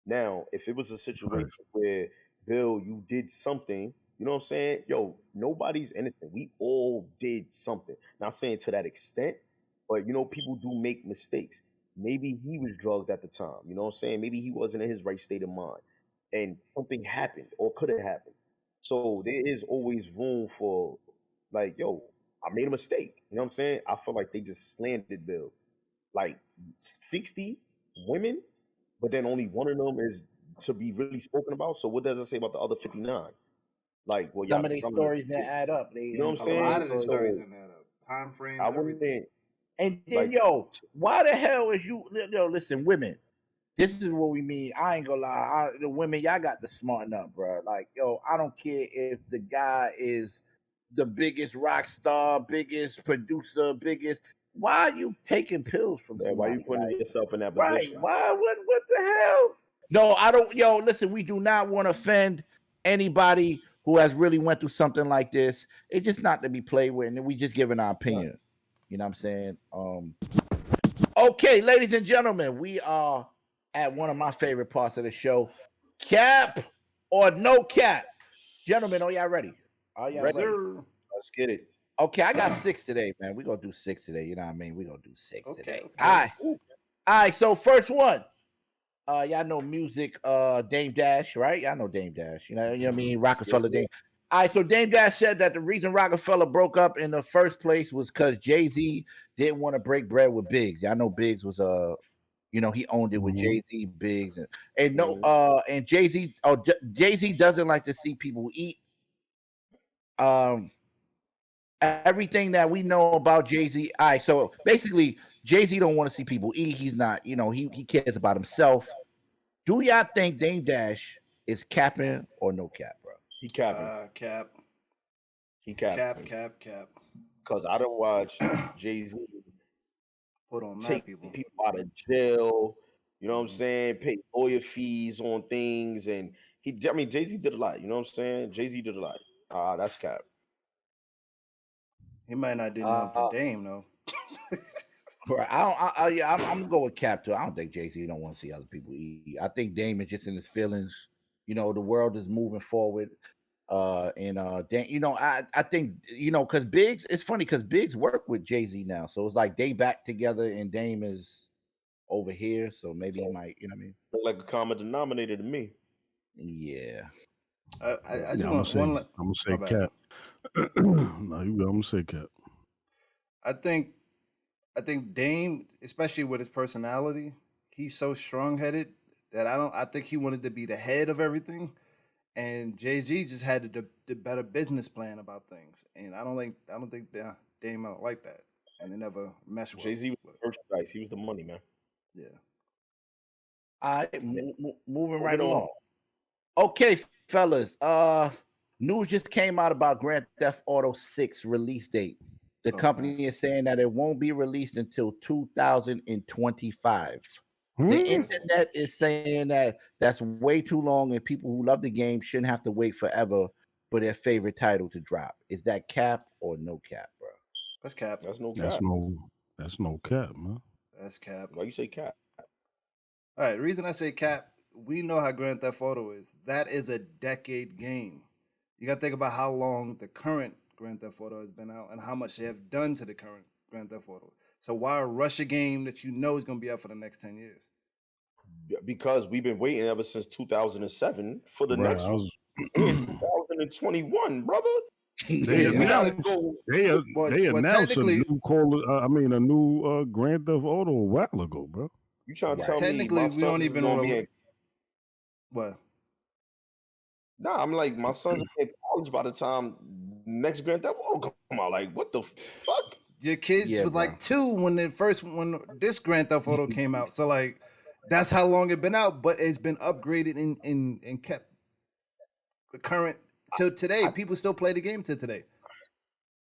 Now, if it was a situation where, Bill, you did something, you know what I'm saying? Yo, nobody's innocent. We all did something. Not saying to that extent, but, people do make mistakes. Maybe he was drugged at the time. You know what I'm saying? Maybe he wasn't in his right state of mind. And something happened or could have happened. So there is always room for, like, yo, I made a mistake. You know what I'm saying? I feel like they just slandered Bill. Like 60 women, but then only one of them is to be really spoken about. So what does it say about the other 59? Like, well, some of these stories that add up. You know what I'm saying? A lot of the stories that add up. Time frame. I wouldn't think. And then, why the hell is you? Listen, women. This is what we mean. I ain't gonna lie. The women, y'all got to smarten up, bro. Like, I don't care if the guy is the biggest rock star, biggest producer, biggest. Why are you taking pills from somebody? Why are you putting yourself in that position? Right. Why? What the hell? No, I don't. Listen, we do not want to offend anybody who has really went through something like this. It's just not to be played with, and we just giving our opinion. You know what I'm saying? Okay, ladies and gentlemen, we are at one of my favorite parts of the show. Cap or no cap? Gentlemen, are y'all ready? Are y'all ready? Let's get it. Okay, I got 6 today, man. We're gonna do 6 today. You know what I mean? We're gonna do 6 today. All right. So first one. Y'all know music, Dame Dash, right? Y'all know Dame Dash. You know what I mean? Rockefeller Dame. All right, so Dame Dash said that the reason Rockefeller broke up in the first place was because Jay-Z didn't want to break bread with Biggs. Y'all know Biggs was he owned it with Jay-Z, Biggs, and Jay-Z. Oh, Jay-Z doesn't like to see people eat. Everything that we know about Jay-Z. All right, so basically, Jay-Z don't want to see people eat. He's not, he cares about himself. Do y'all think Dame Dash is capping or no cap, bro? He capping. Cap. He capping. Cap. Because I don't watch Jay-Z put on take people out of jail. You know what I'm saying? Pay lawyer fees on things, and Jay-Z did a lot. You know what I'm saying? Jay-Z did a lot. That's cap. He might not did nothing for Dame though. Bro, I'm gonna go with Cap too. I don't think Jay-Z don't want to see other people eat. I think Dame is just in his feelings. The world is moving forward. Dame, I think because Biggs. It's funny because Biggs work with Jay-Z now, so it's like they back together and Dame is over here. So maybe he might. You know what I mean? Look like a common denominator to me. Yeah. I'm gonna say Cap. No, I'm gonna say Cap. I think Dame, especially with his personality, he's so strong-headed that I think he wanted to be the head of everything, and Jay-Z just had the better business plan about things, and I don't think Dame don't like that, and they never meshed with Jay-Z was the merchandise. He was the money man. Yeah. All right, moving right along. Okay, fellas. News just came out about Grand Theft Auto 6 release date. The company is saying that it won't be released until 2025. The internet is saying that that's way too long, and people who love the game shouldn't have to wait forever for their favorite title to drop. Is that cap or no cap, bro? That's cap. That's no cap. That's no cap, man. That's cap. Why you say cap? All right. The reason I say cap, we know how Grand Theft Auto is. That is a decade game. You got to think about how long the current Grand Theft Auto has been out and how much they have done to the current Grand Theft Auto. So why rush a game that you know is going to be out for the next 10 years? Because we've been waiting ever since 2007 for the next one. 2021, brother. They announced a new Grand Theft Auto a while ago, bro. You trying to tell me technically we don't even know what? Nah, I'm like, my son's in college by the time next Grand Theft Auto come out. Like, what the fuck? Your kids was like 2 when this Grand Theft Auto came out. So like, that's how long it been out, but it's been upgraded and kept the current till today. People still play the game till today.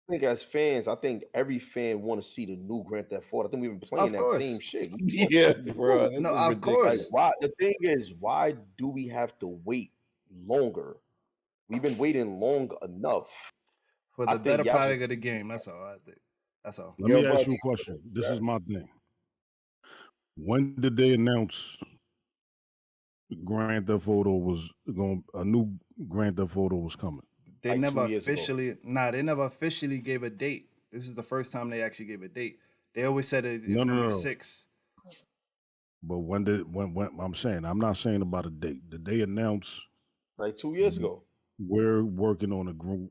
I think as fans, every fan want to see the new Grand Theft Auto. I think we've been playing that same shit. Yeah, bro. No, of course. Like, the thing is, why do we have to wait longer? We've been waiting long enough for the better product of the game. That's all I think. That's all. Let me ask you a question. This is my thing. When did they announce Grand Theft Auto was a new Grand Theft Auto was coming? They never officially gave a date. This is the first time they actually gave a date. They always said it no. 6. But when I'm not saying about a date. Did they announce like 2 years ago? We're working on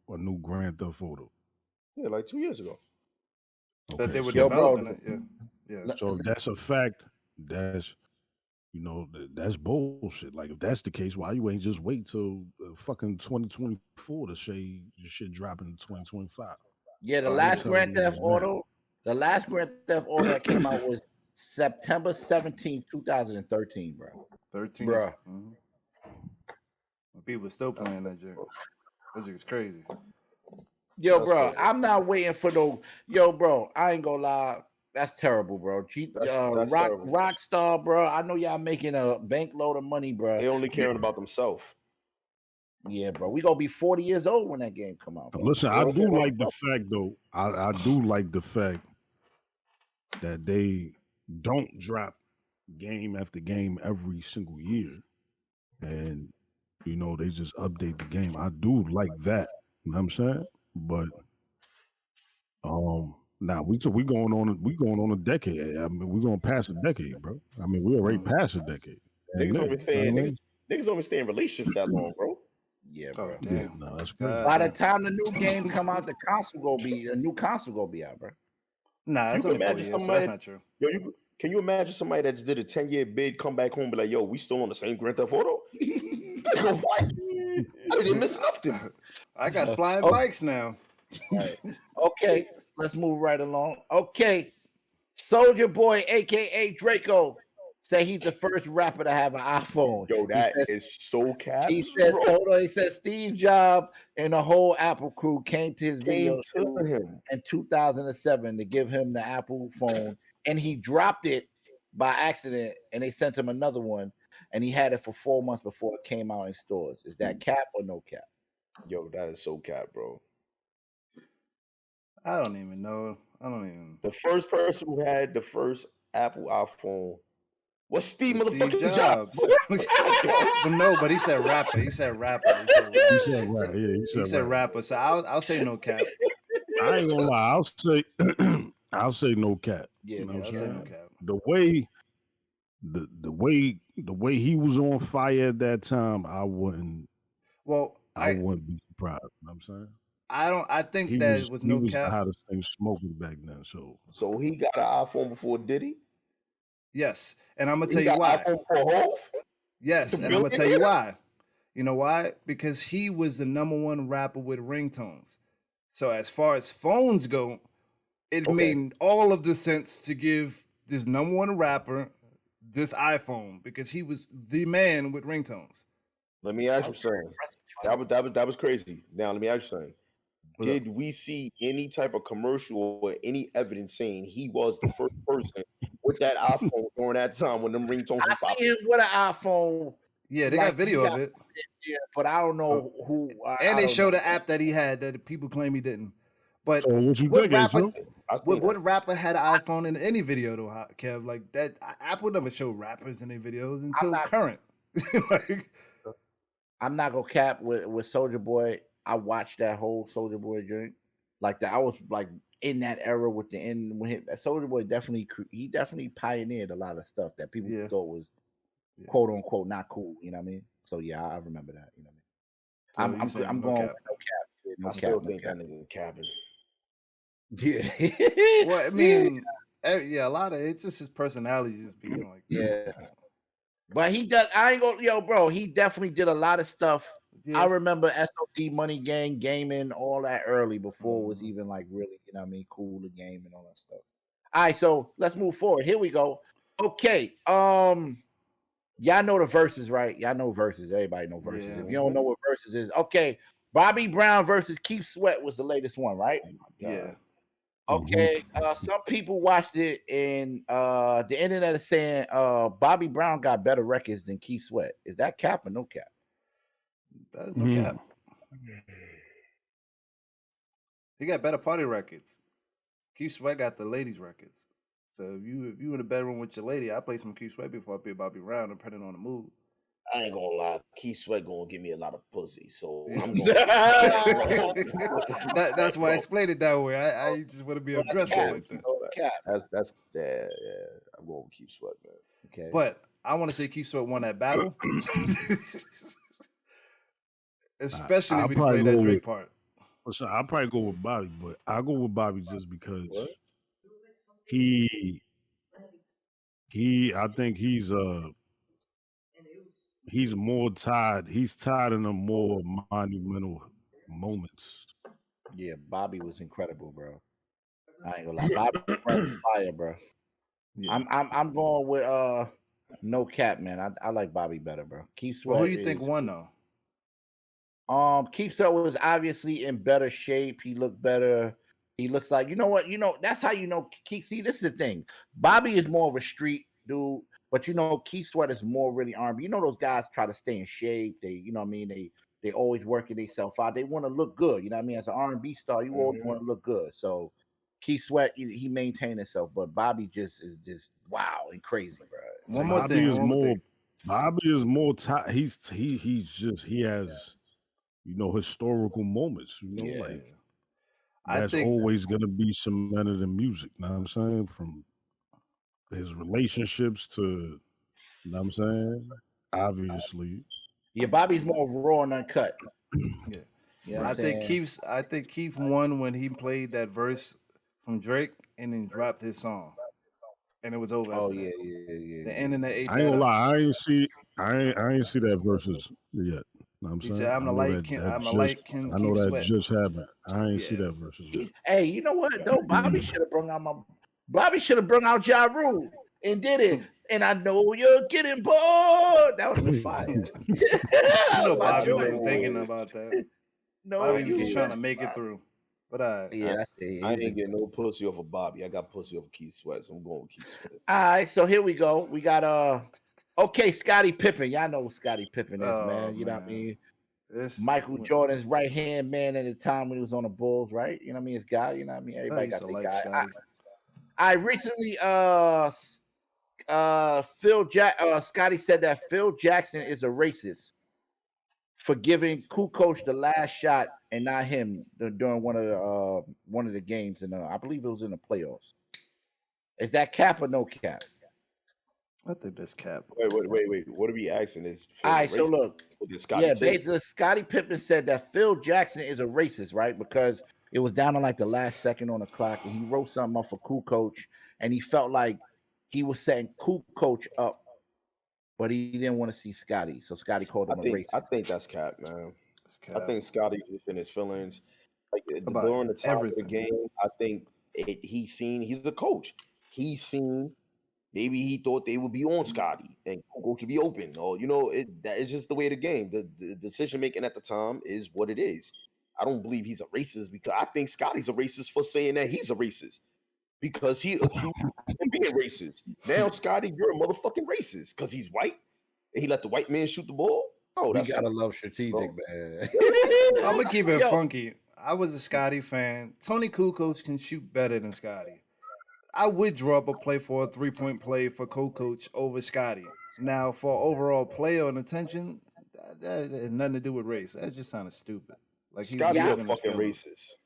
a new Grand Theft Auto. Yeah, like 2 years ago. Okay, that they were developing it. Yeah. So if that's a fact, that's that's bullshit. Like if that's the case, why you ain't just wait till fucking 2024 to say your shit dropping in 2025? Yeah, the last Grand Theft Auto that came out was September 17th, 2013, bro. 13, bro. Mm-hmm. People are still playing that joke. That joke is crazy. Yo, that's bro, crazy. I'm not waiting for no. Yo, bro, I ain't gonna lie. That's terrible, bro. That's Rockstar, bro. I know y'all making a bank load of money, bro. They only caring about themselves. Yeah, bro. We gonna be 40 years old when that game come out, bro. Listen, I do like the fact though. I do like the fact that they don't drop game after game every single year, and they just update the game. I do like that. You know what I'm saying? But now we going on a decade. I mean, we're gonna pass a decade, bro. I mean, we already passed a decade. Niggas don't stay in relationships that long, bro. Yeah, bro. Yeah, no, that's good. By the time the new game come out, the new console gonna be out, bro. Nah, that's only 4 years, so that's not true. Yo, can you imagine somebody that just did a 10-year bid, come back home, be like, yo, we still on the same Grand Theft Auto? What? I didn't miss nothing. I got flying bikes now. Right. Okay, let's move right along. Okay, Soulja Boy, aka Draco, say he's the first rapper to have an iPhone. Yo, that is so cap. He says, hold on. He says Steve Jobs and the whole Apple crew came to his video in 2007 to give him the Apple phone, and he dropped it by accident, and they sent him another one, and he had it for 4 months before it came out in stores. Is that cap or no cap? Yo, that is so cap, bro. I don't even know. The first person who had the first Apple iPhone was Steve motherfucking Jobs. But no, but he said rapper. He said rapper. He said rapper. Yeah, he said rapper. So I'll say no cap. I ain't gonna lie. I'll say no cap. Yeah, I'll say no cap. The way he was on fire at that time, I wouldn't. Well, I wouldn't be surprised. You know what I'm saying? I think that was no cap. He was the hottest thing smoking back then. So he got an iPhone before Diddy? Yes. And I'm gonna tell you why. Yes, and I'm gonna tell you why. You know why? Because he was the #1 rapper with ringtones. So as far as phones go, it made all of the sense to give this #1 rapper this iPhone because he was the man with ringtones. Let me ask you something. That was crazy. Now let me ask you something. Did we see any type of commercial or any evidence saying he was the first person with that iPhone during that time when them ringtones were popping? I see him with an iPhone. Yeah, they got video of it. Yeah, but I don't know who. And they showed the app that he had that people claim he didn't. But what rapper had an iPhone in any video though, Kev? Like that, Apple never showed rappers in their videos until current. I'm not gonna cap with Soulja Boy. I watched that whole Soulja Boy joint, like that. I was like in that era with the end when Soulja Boy definitely pioneered a lot of stuff that people thought was quote unquote not cool. You know what I mean? So yeah, I remember that. You know what I mean? So I'm going with no cap. I still think that nigga capping. Yeah. Well, I mean, a lot of it just his personality just being like But he does. I ain't gonna, bro. He definitely did a lot of stuff. I remember SOD Money Gang gaming all that early before it was even like really, you know what I mean, cool to game and all that stuff. All right, so let's move forward. Here we go. Okay. Y'all know the verses, right? Y'all know verses. Everybody know verses. Yeah. If you don't know what verses is, okay. Bobby Brown versus Keith Sweat was the latest one, right? Yeah. Okay. Some people watched it and the internet is saying Bobby Brown got better records than Keith Sweat. Is that cap or no cap? That's no cap. He got better party records. Keith Sweat got the ladies' records. So if you in the bedroom with your lady, I play some Keith Sweat before I play Bobby Brown, depending on the mood. I ain't gonna lie, Keith Sweat gonna give me a lot of pussy, so I'm going. That's why I explained it that way. I just want to be aggressive like that. That's I'm going with Keith Sweat, man. Okay, but I want to say Keith Sweat won that battle, especially when we played that Drake part. Listen, I'll probably go with Bobby, but I'll go with Bobby just because I think he's more tied. He's tied in a more monumental moments. Yeah, Bobby was incredible, bro. I ain't gonna lie, Bobby was fire, bro. Yeah. I'm going with no cap, man. I like Bobby better, bro. Keith Sweat. Well, who do you think won though? Keith Sweat was obviously in better shape. He looked better. He looks like, you know what? You know, that's how you know Keith. See, this is the thing. Bobby is more of a street dude, but you know, Keith Sweat is more really R&B. You know, those guys try to stay in shape. They, you know what I mean? They always working themselves out. They want to look good. You know what I mean? As an R&B star, you always want to look good. So Keith Sweat, he maintained himself, but Bobby is just wow and crazy, bro. One more thing. Bobby is more. He has, historical moments. That's always gonna be cemented in music. Know what I'm saying? From his relationships to, you know what I'm saying? Obviously. Yeah, Bobby's more raw and uncut. Yeah, I think Keith won when he played that verse from Drake and then dropped his song, and it was over. Oh yeah. The internet ate I ain't gonna lie. I ain't see that verses yet. Know what I'm saying? Said, I'm the light King. I'm the light King. I know that just happened. I ain't see that verses yet. Hey, you know what though? Bobby should have brought out Ja Rule and did it. And I know you're getting bored. That would have been fire. Bobby wasn't thinking about that. No, Bobby was just trying to make it through. But I didn't get no pussy off of Bobby. I got pussy off of Keith Sweat, so I'm going with Keith Sweat. All right, so here we go. We got Scottie Pippen. Y'all know who Scottie Pippen is, man. You know what I mean? Michael Jordan's right hand man at the time when he was on the Bulls, right? You know what I mean? His guy. You know what I mean? Everybody got their guy. I recently Scottie said that Phil Jackson is a racist for giving Kukoc the last shot and not him during one of the games, and I believe it was in the playoffs. Is that cap or no cap? I think that's cap. Wait. What are we asking? Is all right? So look, basically, Scottie Pippen said that Phil Jackson is a racist, right? Because it was down to like the last second on the clock, and he wrote something up for Kukoc, and he felt like he was setting Kukoc up, but he didn't want to see Scottie, so Scottie called him a racist. I think that's cap, man. I think Scottie just in his feelings. Like during the time of the game, I think he's a coach. He's seen. Maybe he thought they would be on Scottie and Kukoc should be open. Or that is just the way of the game. The decision making at the time is what it is. I don't believe he's a racist because I think Scottie's a racist for saying that he's a racist because he accused him of being racist. Now, Scottie, you're a motherfucking racist because he's white and he let the white man shoot the ball. Oh, that's gotta love strategic, man. I'm gonna keep it funky. I was a Scottie fan. Tony Kukoc can shoot better than Scottie. I would draw up a play for a 3-point play for Kukoc over Scottie. Now, for overall play and attention, that has nothing to do with race. That just sounded stupid. Like Scottie is a fucking racist.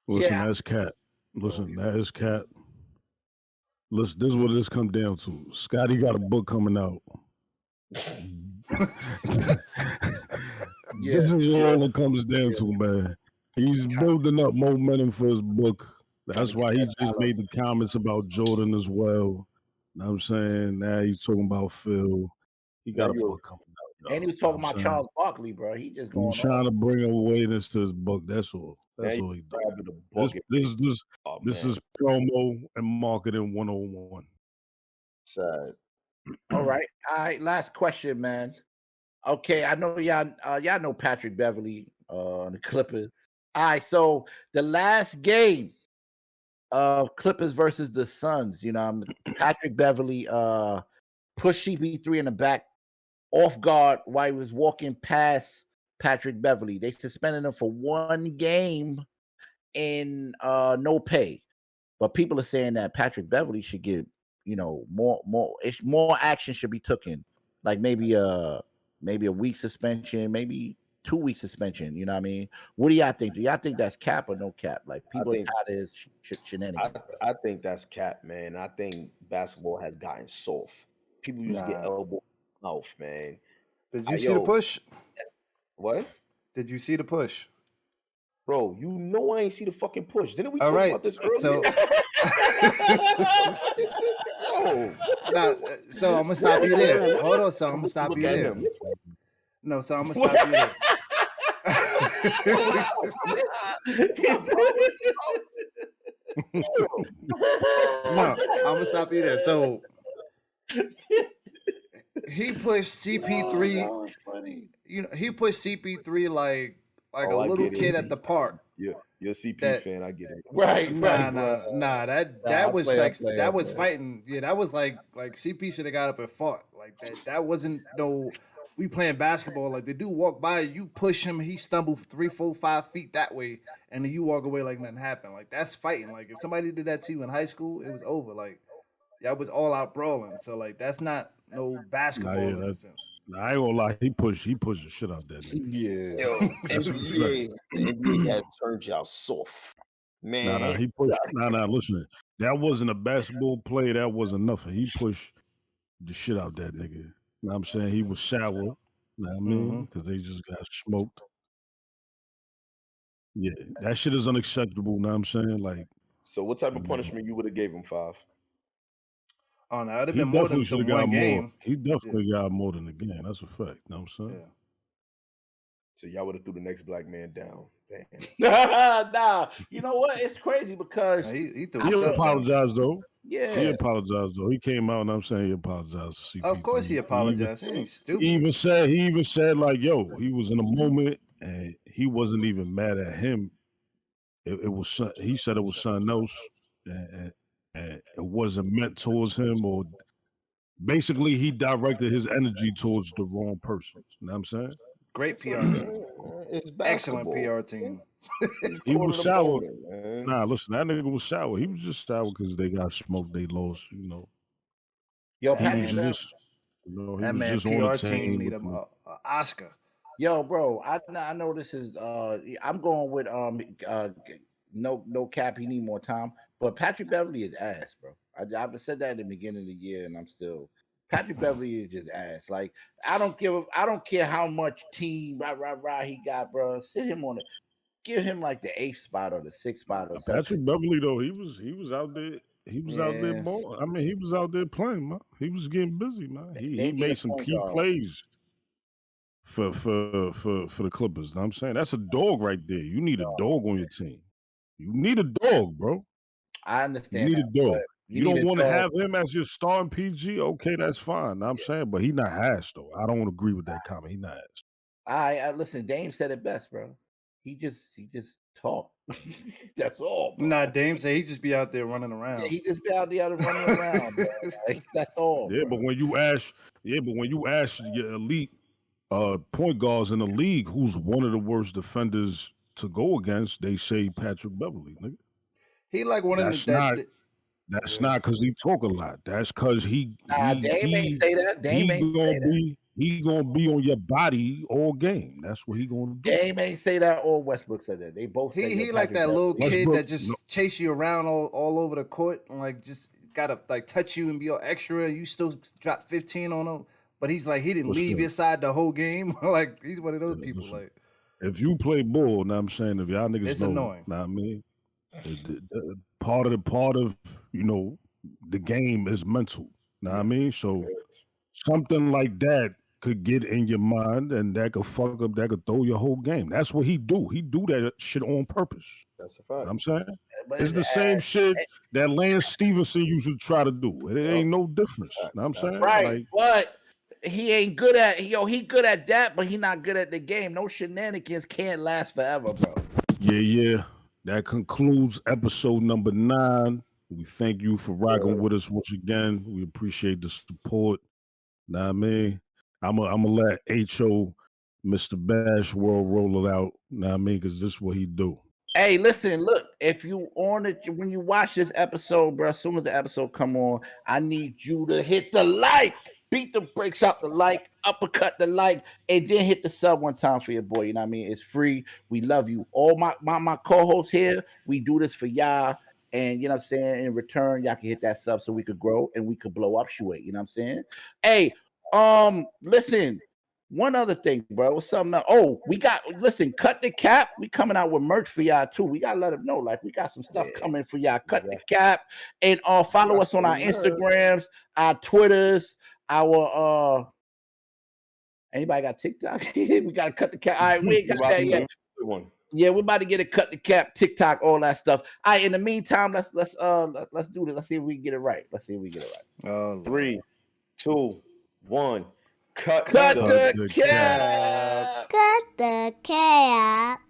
Listen, that's cat. Listen, that is cat. Listen, this is what this comes down to. Scottie got a book coming out. This is all it comes down to, man. He's building up momentum for his book. That's why he just made the comments about Jordan as well. Know what I'm saying? Now he's talking about Phil. He got a book coming out. And he was talking about Charles Barkley, bro. He just going trying to bring awareness to his book. That's all. That's all he does. This is promo and marketing 101. Sad. All right. Last question, man. Okay, I know y'all know Patrick Beverley on the Clippers. All right, so the last game of Clippers versus the Suns, Patrick Beverley pushed CP3 in the back off guard while he was walking past Patrick Beverley. They suspended him for 1 game in no pay. But people are saying that Patrick Beverley should get, more action should be taken. Like maybe a week suspension, maybe 2 week suspension. You know what I mean? What do y'all think? Do y'all think that's cap or no cap? Like people are tired of his shenanigans. I think that's cap, man. I think basketball has gotten soft. People used to get elbow mouth, man. Did you see the push? What? Did you see the push? Bro, I ain't see the fucking push. Didn't we talk about this earlier? So I'm gonna stop you there. Hold on, so I'm gonna stop you there. No, so I'm gonna stop you there. No, I'm gonna stop you there. So he pushed CP3. He pushed CP3 like a little kid at the park. Yeah, you're a CP fan. I get it. Right. Nah. That was that was fighting. Yeah, that was like CP should have got up and fought. Like that wasn't no we playing basketball. Like the dude walk by, you push him, he stumbled 3, 4, 5 feet that way, and then you walk away like nothing happened. Like that's fighting. Like if somebody did that to you in high school, it was over. Like y'all was all out brawling. So like that's not no basketball in a sense. I ain't gonna lie, he pushed the shit out that nigga. Yeah. Yo, NBA has turned y'all soft. Man. He pushed. Listen, that wasn't a basketball play. That wasn't nothing. He pushed the shit out that nigga. You know what I'm saying? He was sour. You know what I mean? Because they just got smoked. Yeah, that shit is unacceptable. You know what I'm saying? Like, so what type of punishment you would have gave him, 5? Oh, no, it'd have been more than just one game. He definitely got more than a game. That's a fact. You know what I'm saying? Yeah. So y'all would have threw the next black man down. Damn. Nah, you know what? It's crazy because he apologized though. Yeah, he apologized though. He came out and I'm saying he apologized to CP3. Of course he apologized. He ain't stupid. He even said like, yo, he was in a moment and he wasn't even mad at him. It was he said it was something else, and it wasn't meant towards him, or basically he directed his energy towards the wrong person. You know what I'm saying? Great PR team. Excellent PR team. He was sour. Nah, listen, that nigga was sour. He was just sour because they got smoked. They lost, you know. Yo, he was just, you know, he that was man just PR on the team need an Oscar. Yo, bro, I know this is I'm going with no cap. He need more time, but Patrick Beverly is ass, bro. I've said that in the beginning of the year, and I'm still. Patrick Beverly is just ass. Like I don't care how much team rah he got, bro. Sit him on it. Give him like the 8th spot or the 6th spot or something. Patrick Beverly though, he was out there. He was out there balling. I mean, he was out there playing, man. He was getting busy, man. He made some key plays for the Clippers. You know what I'm saying? That's a dog right there. You need a dog on your team. You need a dog, bro. I understand. You need a dog. You don't want to have him as your starting PG. Okay, that's fine. I'm saying, but he not ass though. I don't agree with that comment. He not ass. I listen. Dame said it best, bro. He just talk. That's all. Bro. Nah, Dame said he just be out there running around. Yeah, he just be out there running around. Bro. Like, that's all. Yeah, bro. but when you ask your elite point guards in the league, who's one of the worst defenders to go against, they say Patrick Beverly, nigga. He like one of the. That's not because he talk a lot. That's because Dame ain't say that. Dame ain't say that. He gonna be on your body all game. That's what he gonna do. Dame ain't say that, or Westbrook said that. They both. He like that little kid that just chase you around all over the court and like just gotta like touch you and be all extra. You still drop 15 on him, but he's like he didn't leave your side the whole game. Like he's one of those people. Listen, like if you play ball, now I'm saying if y'all niggas it's know, annoying. Know what I mean, part of you know the game is mental. Know what I mean, so something like that could get in your mind and that could fuck up, that could throw your whole game. That's what he do. He do that shit on purpose. That's a fact. You know I'm saying it's the same shit that Lance Stevenson used to try to do. It ain't no difference. You know I'm saying right, but he ain't good at he good at that, but he not good at the game. No shenanigans can't last forever, bro. Yeah. That concludes episode number 9. We thank you for rocking with us once again. We appreciate the support. Know what I mean? I'm gonna let H.O. Mr. Bash World roll it out. Know what I mean? Because this is what he do. Hey, listen, look, if you on it, when you watch this episode, bro, as soon as the episode come on, I need you to hit the like, beat the brakes out the like, uppercut the like, and then hit the sub one time for your boy. You know what I mean? It's free. We love you. All my co-hosts here, we do this for y'all. And you know what I'm saying? In return, y'all can hit that sub so we could grow and we could blow up Shuey. You know what I'm saying? Hey, listen, one other thing, bro. What's something else? Oh, Cut the Cap. We coming out with merch for y'all too. We gotta let them know. Like, we got some stuff coming for y'all. Cut the Cap. And follow us on our Instagrams, our Twitters, our anybody got TikTok? We gotta cut the cap. All right, we ain't got that yet. Yeah, we're about to get a Cut the Cap, TikTok, all that stuff. All right, in the meantime, let's do this. Let's see if we can get it right. 3, 2, 1. Cut the cap. Cut the cap.